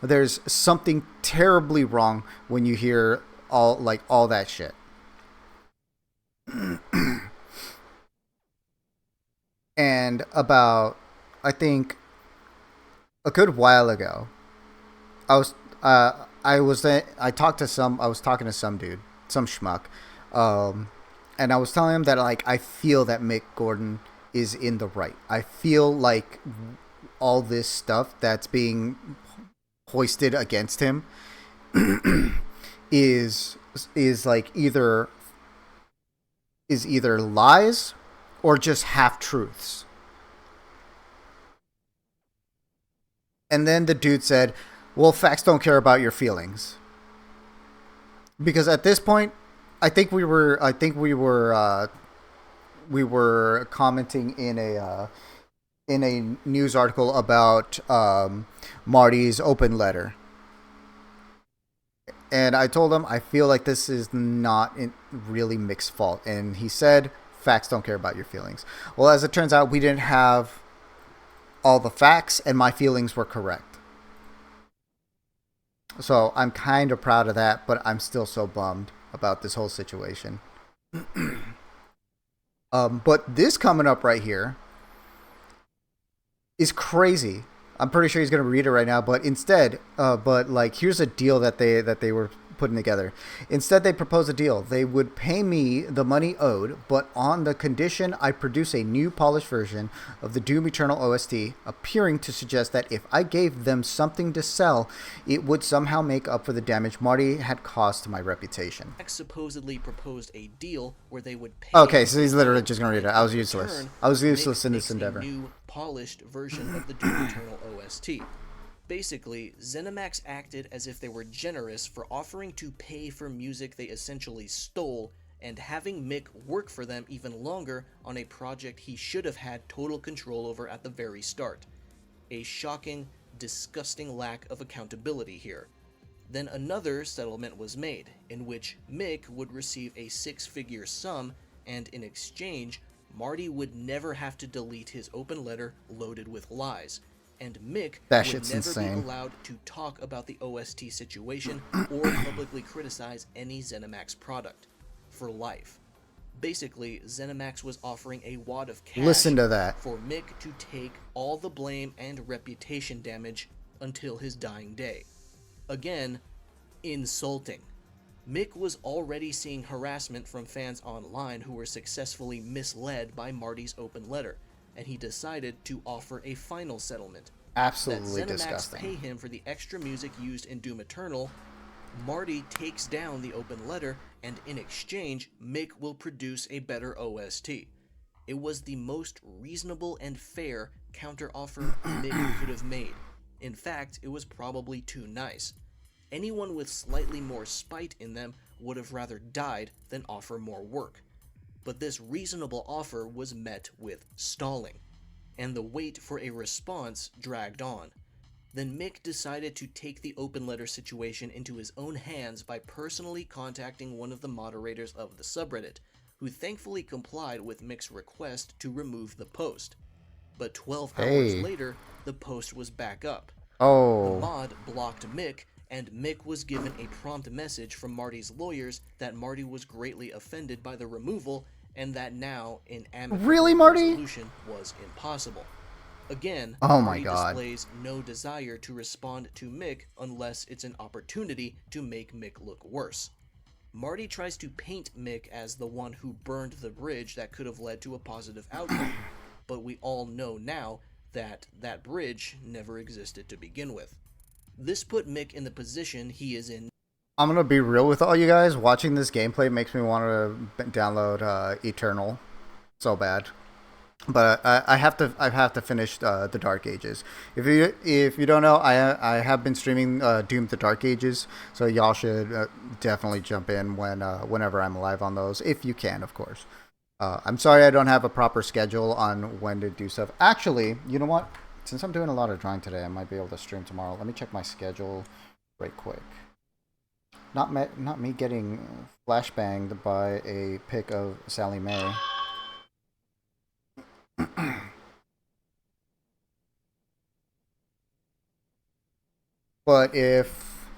There's something terribly wrong when you hear all that shit. And about, I think, a good while ago, I was talking to some dude, some schmuck, and I was telling him that, like, I feel that Mick Gordon is in the right. I feel like all this stuff that's being hoisted against him is either lies or just half truths. And then the dude said, well, facts don't care about your feelings. Because at this point, I think we were commenting in a news article about Marty's open letter. And I told him I feel like this is not really Mick's fault. And he said, facts don't care about your feelings. Well, as it turns out, we didn't have all the facts, and my feelings were correct. So I'm kind of proud of that, but I'm still so bummed about this whole situation. But this coming up right here is crazy. I'm pretty sure he's going to read it right now, but instead, here's a deal that they were putting together. Instead, they proposed a deal. They would pay me the money owed, but on the condition I produce a new polished version of the Doom Eternal OST, appearing to suggest that if I gave them something to sell, it would somehow make up for the damage Marty had caused to my reputation. Supposedly proposed a deal where they would pay. Okay, so he's literally just going to read it. I was useless in this endeavor. New polished version of the Doom Eternal OST. Basically, ZeniMax acted as if they were generous for offering to pay for music they essentially stole and having Mick work for them even longer on a project he should have had total control over at the very start. A shocking, disgusting lack of accountability here. Then another settlement was made, in which Mick would receive a six-figure sum, and in exchange, Marty would never have to delete his open letter loaded with lies, and Mick That would shit's never insane. be allowed to talk about the OST situation or publicly criticize any ZeniMax product. For life. Basically, ZeniMax was offering a wad of cash Listen to that. for Mick to take all the blame and reputation damage until his dying day. Again, insulting. Mick was already seeing harassment from fans online who were successfully misled by Marty's open letter, and he decided to offer a final settlement. Absolutely That ZeniMax disgusting. pay him for the extra music used in Doom Eternal. Marty takes down the open letter, and in exchange, Mick will produce a better OST. It was the most reasonable and fair counteroffer Mick could have made. In fact, it was probably too nice. Anyone with slightly more spite in them would have rather died than offer more work. But this reasonable offer was met with stalling, and the wait for a response dragged on. Then Mick decided to take the open letter situation into his own hands by personally contacting one of the moderators of the subreddit, who thankfully complied with Mick's request to remove the post. But 12 hours later, the post was back up. The Oh, mod blocked Mick, and Mick was given a prompt message from Marty's lawyers that Marty was greatly offended by the removal and that now an amicable Really, Marty? resolution was impossible. Again, Oh my Marty God. displays no desire to respond to Mick unless it's an opportunity to make Mick look worse. Marty tries to paint Mick as the one who burned the bridge that could have led to a positive outcome, but we all know now that that bridge never existed to begin with. This put Mick in the position he is in. I'm gonna be real with all you guys. Watching this gameplay makes me want to download Eternal so bad. But I have to finish the Dark Ages. If you don't know, I have been streaming Doom: The Dark Ages, so y'all should definitely jump in whenever I'm live on those, if you can, of course. I'm sorry I don't have a proper schedule on when to do stuff. Actually, you know what? Since I'm doing a lot of drawing today, I might be able to stream tomorrow. Let me check my schedule right quick. Not me getting flashbanged by a pic of Sally Mae. But if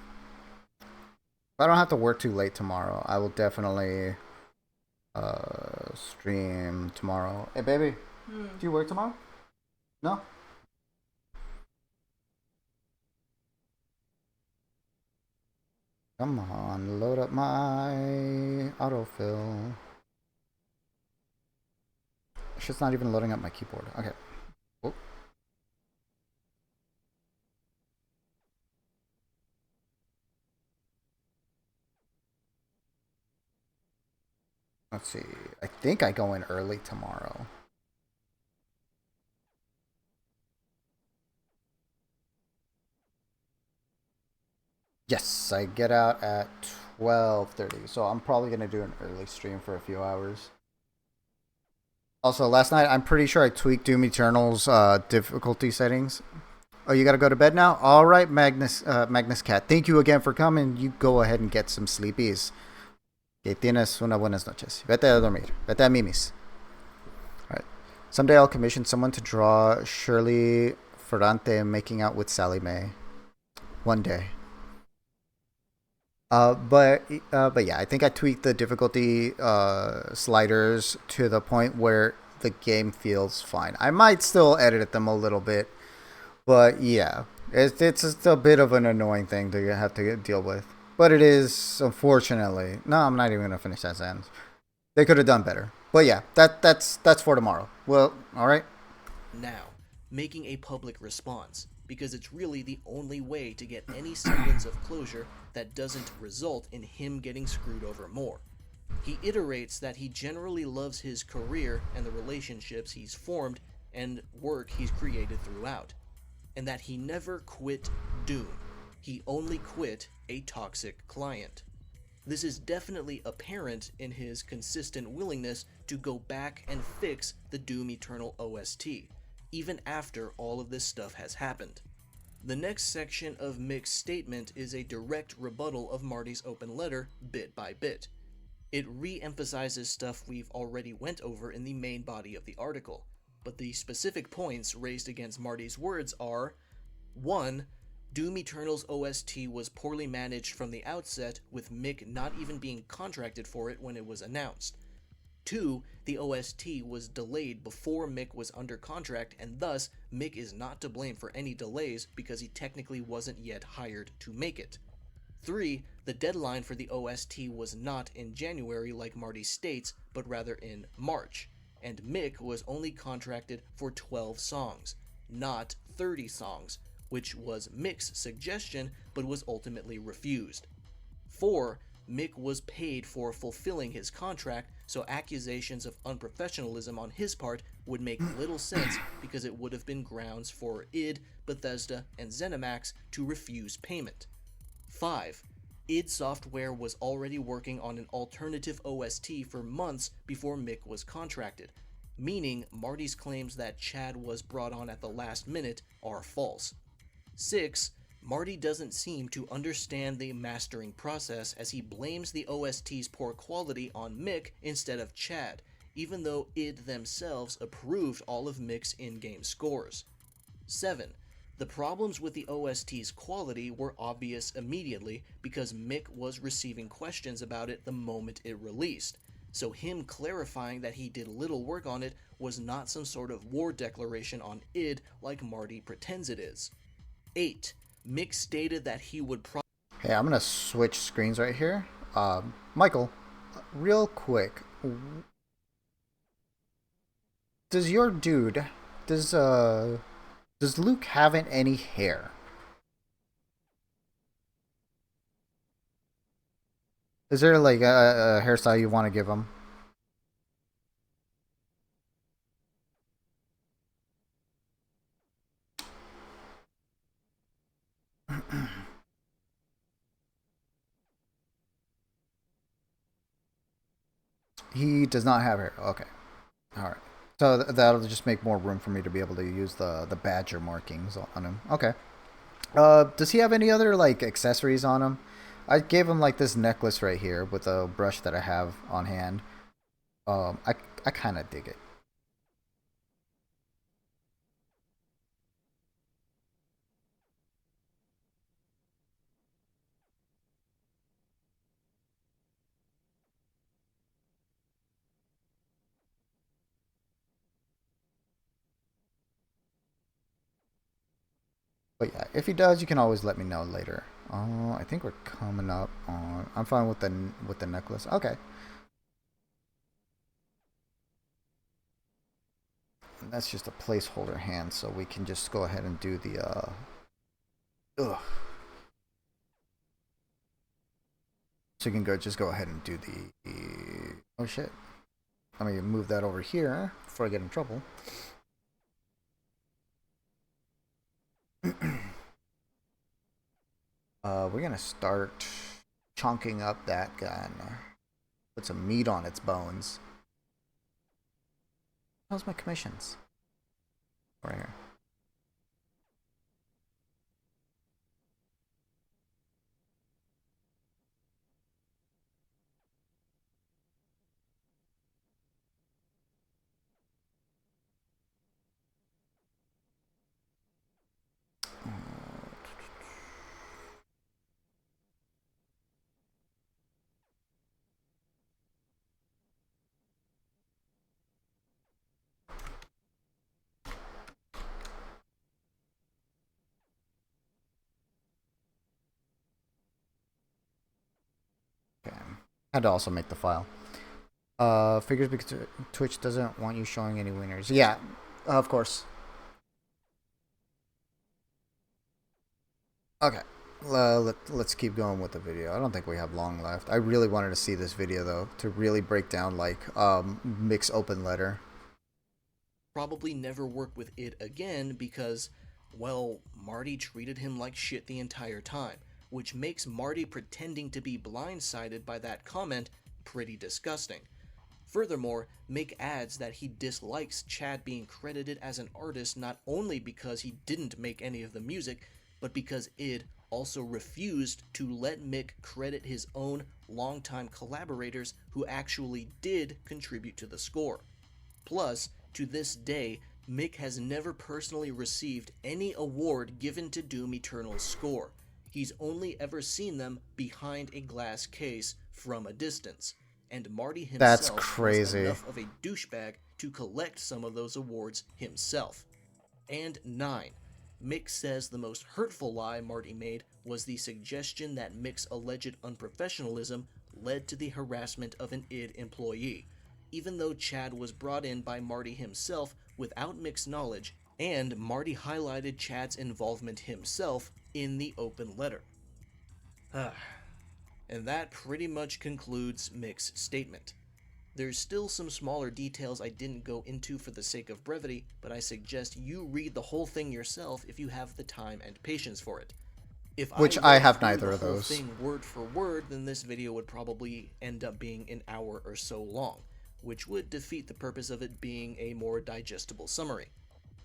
I don't have to work too late tomorrow, I will definitely stream tomorrow. Hey baby, do you work tomorrow? No? Come on, load up my autofill. Shit's not even loading up my keyboard. Okay. Oh. Let's see. I think I go in early tomorrow. Yes, I get out at 12:30. So I'm probably going to do an early stream for a few hours. Also, last night, I'm pretty sure I tweaked Doom Eternal's difficulty settings. Oh, you gotta go to bed now? All right, Magnus Cat. Thank you again for coming. You go ahead and get some sleepies. Que tienes una buenas noches. Vete a dormir. Vete a mimis. All right. Someday I'll commission someone to draw Shirley Ferrante making out with Sally Mae. One day. But yeah, I think I tweaked the difficulty sliders to the point where the game feels fine. I might still edit them a little bit, but yeah, it's just a bit of an annoying thing to have to deal with. But it is, unfortunately. No, I'm not even gonna finish that sentence. They could have done better. But yeah, that's for tomorrow. Well, all right. Now, making a public response, because it's really the only way to get any semblance of closure that doesn't result in him getting screwed over more. He iterates that he generally loves his career and the relationships he's formed, and work he's created throughout, and that he never quit Doom. He only quit a toxic client. This is definitely apparent in his consistent willingness to go back and fix the Doom Eternal OST, even after all of this stuff has happened. The next section of Mick's statement is a direct rebuttal of Marty's open letter, bit by bit. It re-emphasizes stuff we've already went over in the main body of the article, but the specific points raised against Marty's words are: 1. Doom Eternal's OST was poorly managed from the outset, with Mick not even being contracted for it when it was announced. 2. The OST was delayed before Mick was under contract, and thus Mick is not to blame for any delays because he technically wasn't yet hired to make it. 3. The deadline for the OST was not in January like Marty states, but rather in March, and Mick was only contracted for 12 songs, not 30 songs, which was Mick's suggestion but was ultimately refused. 4. Mick was paid for fulfilling his contract, so accusations of unprofessionalism on his part would make little sense because it would have been grounds for id, Bethesda, and ZeniMax to refuse payment. 5. id Software was already working on an alternative OST for months before Mick was contracted, meaning Marty's claims that Chad was brought on at the last minute are false. 6. Marty doesn't seem to understand the mastering process as he blames the OST's poor quality on Mick instead of Chad, even though id themselves approved all of Mick's in-game scores. 7. The problems with the OST's quality were obvious immediately because Mick was receiving questions about it the moment it released, so him clarifying that he did little work on it was not some sort of war declaration on id like Marty pretends it is. 8. Mick stated that he would Hey, I'm gonna switch screens right here. Michael, real quick, does your dude, does Luke have any hair? Is there like a hairstyle you want to give him? He does not have hair. Okay, all right. So that'll just make more room for me to be able to use the badger markings on him. Okay. Does he have any other like accessories on him? I gave him like this necklace right here with a brush that I have on hand. I kind of dig it. But yeah, if he does, you can always let me know later. I think we're coming up on. I'm fine with the necklace. Okay, and that's just a placeholder hand, so we can just go ahead and do the. Ugh. So you can just go ahead and do the. Oh shit! Let me move that over here before I get in trouble. We're gonna start chunking up that gun. Put some meat on its bones. How's my commissions? Right here. Okay. Had to also make the file. Figures because Twitch doesn't want you showing any winners. Yeah, of course. Okay. Let's keep going with the video. I don't think we have long left. I really wanted to see this video though to really break down like Mick's open letter. probably never work with id again because, well, Marty treated him like shit the entire time, which makes Marty pretending to be blindsided by that comment pretty disgusting. Furthermore, Mick adds that he dislikes Chad being credited as an artist not only because he didn't make any of the music, but because id also refused to let Mick credit his own longtime collaborators who actually did contribute to the score. Plus, to this day, Mick has never personally received any award given to Doom Eternal's score. He's only ever seen them behind a glass case from a distance, and Marty That's himself was crazy. enough of a douchebag to collect some of those awards himself. And 9. Mick says the most hurtful lie Marty made was the suggestion that Mick's alleged unprofessionalism led to the harassment of an id employee, even though Chad was brought in by Marty himself without Mick's knowledge, and Marty highlighted Chad's involvement himself in the open letter. And that pretty much concludes Mick's statement. There's still some smaller details I didn't go into for the sake of brevity, but I suggest you read the whole thing yourself if you have the time and patience for it. If Which I I have read neither through of the whole those. thing word for word, then this video would probably end up being an hour or so long, which would defeat the purpose of it being a more digestible summary.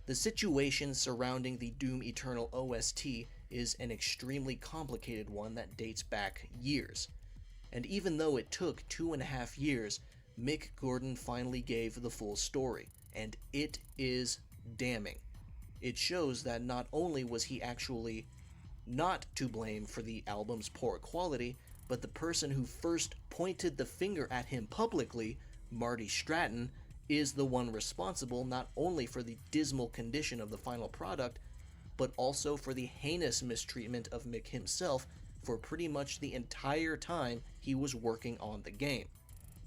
The situation surrounding the Doom Eternal OST is an extremely complicated one that dates back years. And even though it took 2.5 years, Mick Gordon finally gave the full story, and it is damning. It shows that not only was he actually not to blame for the album's poor quality, but the person who first pointed the finger at him publicly, Marty Stratton, is the one responsible not only for the dismal condition of the final product, but also for the heinous mistreatment of Mick himself for pretty much the entire time he was working on the game.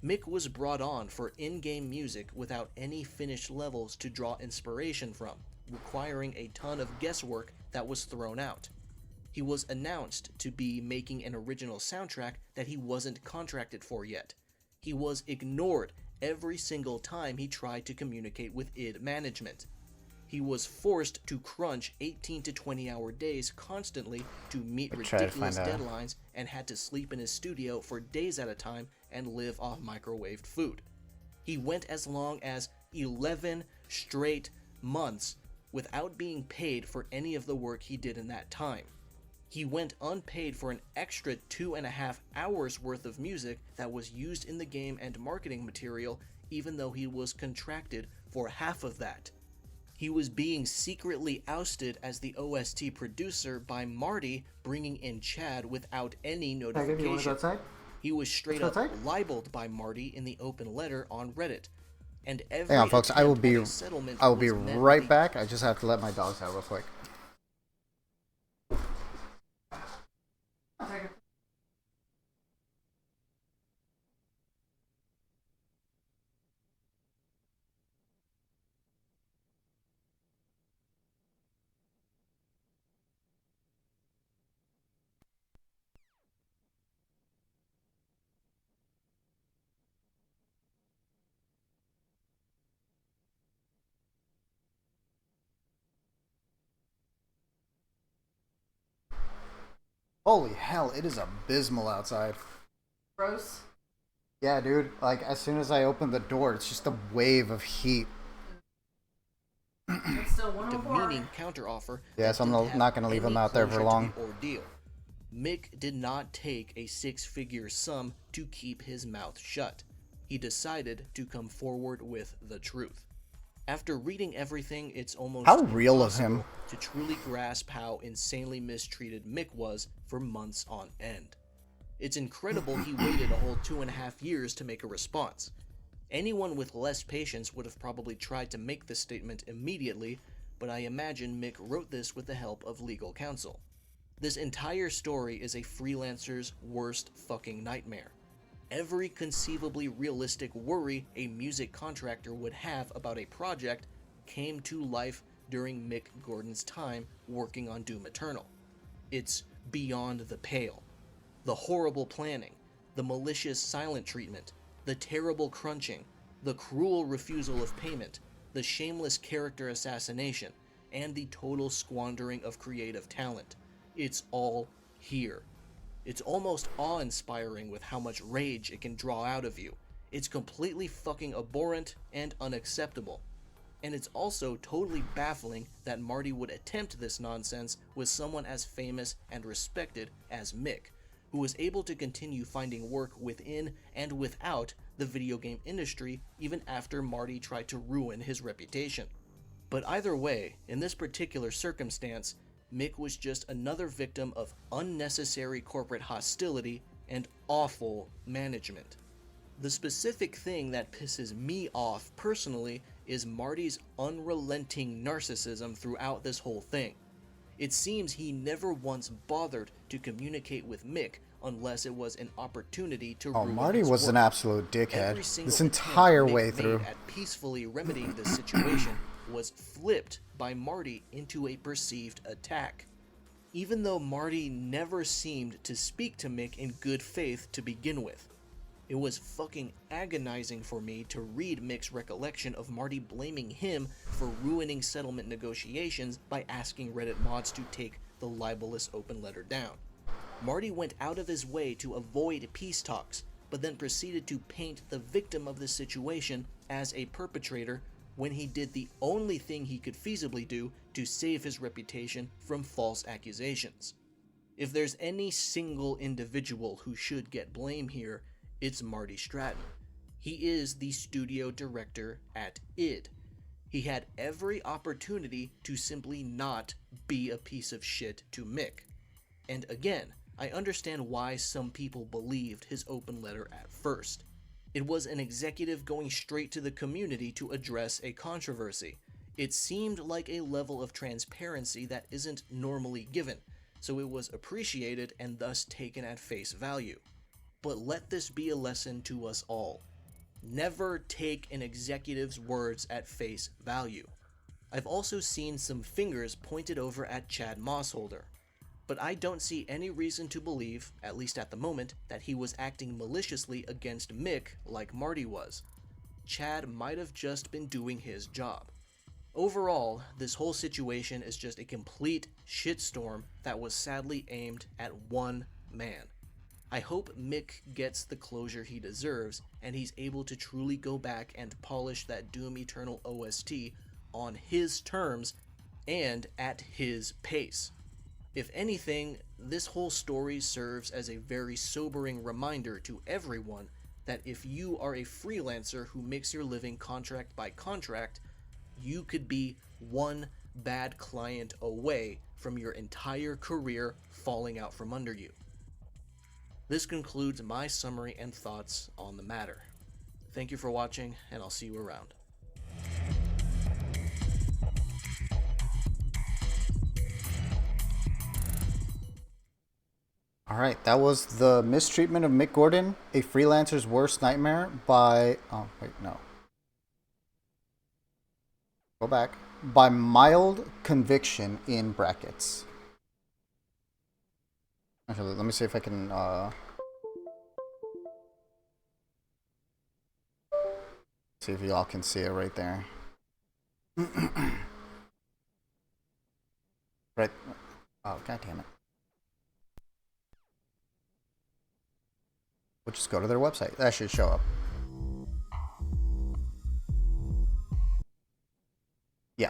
Mick was brought on for in-game music without any finished levels to draw inspiration from, requiring a ton of guesswork that was thrown out. He was announced to be making an original soundtrack that he wasn't contracted for yet. He was ignored every single time he tried to communicate with id management. He was forced to crunch 18 to 20 hour days constantly to meet ridiculous deadlines and had to sleep in his studio for days at a time and live off microwaved food. He went as long as 11 straight months without being paid for any of the work he did in that time. He went unpaid for an extra 2.5 hours worth of music that was used in the game and marketing material, even though he was contracted for half of that. He was being secretly ousted as the OST producer by Marty bringing in Chad without any notification. He was straight up libeled by Marty in the open letter on Reddit. And every Hang on, folks. I will be met right back. I just have to let my dogs out real quick. Holy hell, it is abysmal outside. Gross. Yeah, dude. Like, as soon as I open the door, it's just a wave of heat. It's still 104. Demeaning counteroffer. Yes, I'm not going to leave him out there for long. Ordeal. Mick did not take a 6-figure sum to keep his mouth shut. He decided to come forward with the truth. After reading everything, it's almost how real of him to truly grasp how insanely mistreated Mick was for months on end. It's incredible he waited a whole 2.5 years to make a response. Anyone with less patience would have probably tried to make this statement immediately, but I imagine Mick wrote this with the help of legal counsel. This entire story is a freelancer's worst fucking nightmare. Every conceivably realistic worry a music contractor would have about a project came to life during Mick Gordon's time working on Doom Eternal. It's beyond the pale. The horrible planning, the malicious silent treatment, the terrible crunching, the cruel refusal of payment, the shameless character assassination, and the total squandering of creative talent. It's all here. It's almost awe-inspiring with how much rage it can draw out of you. It's completely fucking abhorrent and unacceptable. And it's also totally baffling that Marty would attempt this nonsense with someone as famous and respected as Mick, who was able to continue finding work within and without the video game industry even after Marty tried to ruin his reputation. But either way, in this particular circumstance, Mick was just another victim of unnecessary corporate hostility and awful management. The specific thing that pisses me off personally is Marty's unrelenting narcissism throughout this whole thing. It seems he never once bothered to communicate with Mick unless it was an opportunity to ruin Marty his was work. an absolute Every dickhead single this attempt entire Mick way made through. at peacefully remedying this situation was flipped by Marty into a perceived attack. Even though Marty never seemed to speak to Mick in good faith to begin with. It was fucking agonizing for me to read Mick's recollection of Marty blaming him for ruining settlement negotiations by asking Reddit mods to take the libelous open letter down. Marty went out of his way to avoid peace talks, but then proceeded to paint the victim of the situation as a perpetrator when he did the only thing he could feasibly do to save his reputation from false accusations. If there's any single individual who should get blame here, it's Marty Stratton. He is the studio director at id. He had every opportunity to simply not be a piece of shit to Mick. And again, I understand why some people believed his open letter at first. It was an executive going straight to the community to address a controversy. It seemed like a level of transparency that isn't normally given, so it was appreciated and thus taken at face value. But let this be a lesson to us all. Never take an executive's words at face value. I've also seen some fingers pointed over at Chad Mossholder, but I don't see any reason to believe, at least at the moment, that he was acting maliciously against Mick like Marty was. Chad might have just been doing his job. Overall, this whole situation is just a complete shitstorm that was sadly aimed at one man. I hope Mick gets the closure he deserves, and he's able to truly go back and polish that Doom Eternal OST on his terms and at his pace. If anything, this whole story serves as a very sobering reminder to everyone that if you are a freelancer who makes your living contract by contract, you could be one bad client away from your entire career falling out from under you. This concludes my summary and thoughts on the matter. Thank you for watching, and I'll see you around. All right, that was The Mistreatment of Mick Gordon, A Freelancer's Worst Nightmare by... Oh, wait, no. Go back. By Mild Conviction in brackets. Actually, let me see if I can... see if y'all can see it right there. Right. Oh, god damn it. We'll just go to their website. That should show up. Yeah.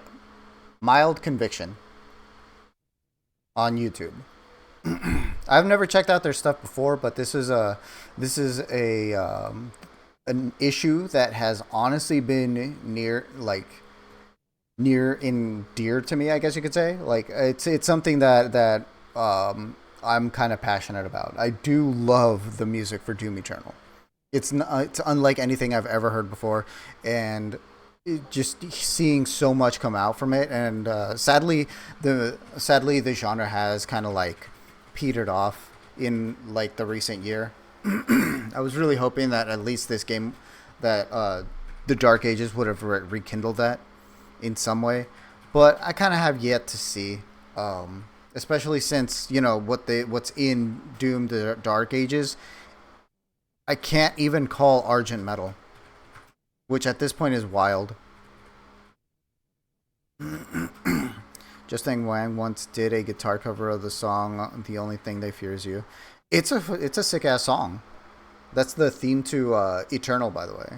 Mild Conviction on YouTube. I've never checked out their stuff before, but this is a an issue that has honestly been near and dear to me, I guess you could say. Like it's something that I'm kind of passionate about. I do love the music for Doom Eternal. It's unlike anything I've ever heard before, and just seeing so much come out from it. And sadly, the genre has kind of like petered off in like the recent year. I was really hoping that at least this game, that the Dark Ages would have rekindled that in some way, but I kind of have yet to see. Especially since, you know, what's in Doom the Dark Ages, I can't even call Argent Metal, which at this point is wild. Justin Wang once did a guitar cover of the song "The Only Thing They Fear Is You." It's a sick ass song. That's the theme to Eternal, by the way.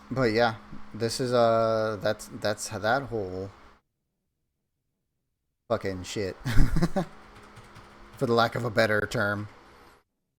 But yeah, this is that's that whole fucking shit, for the lack of a better term.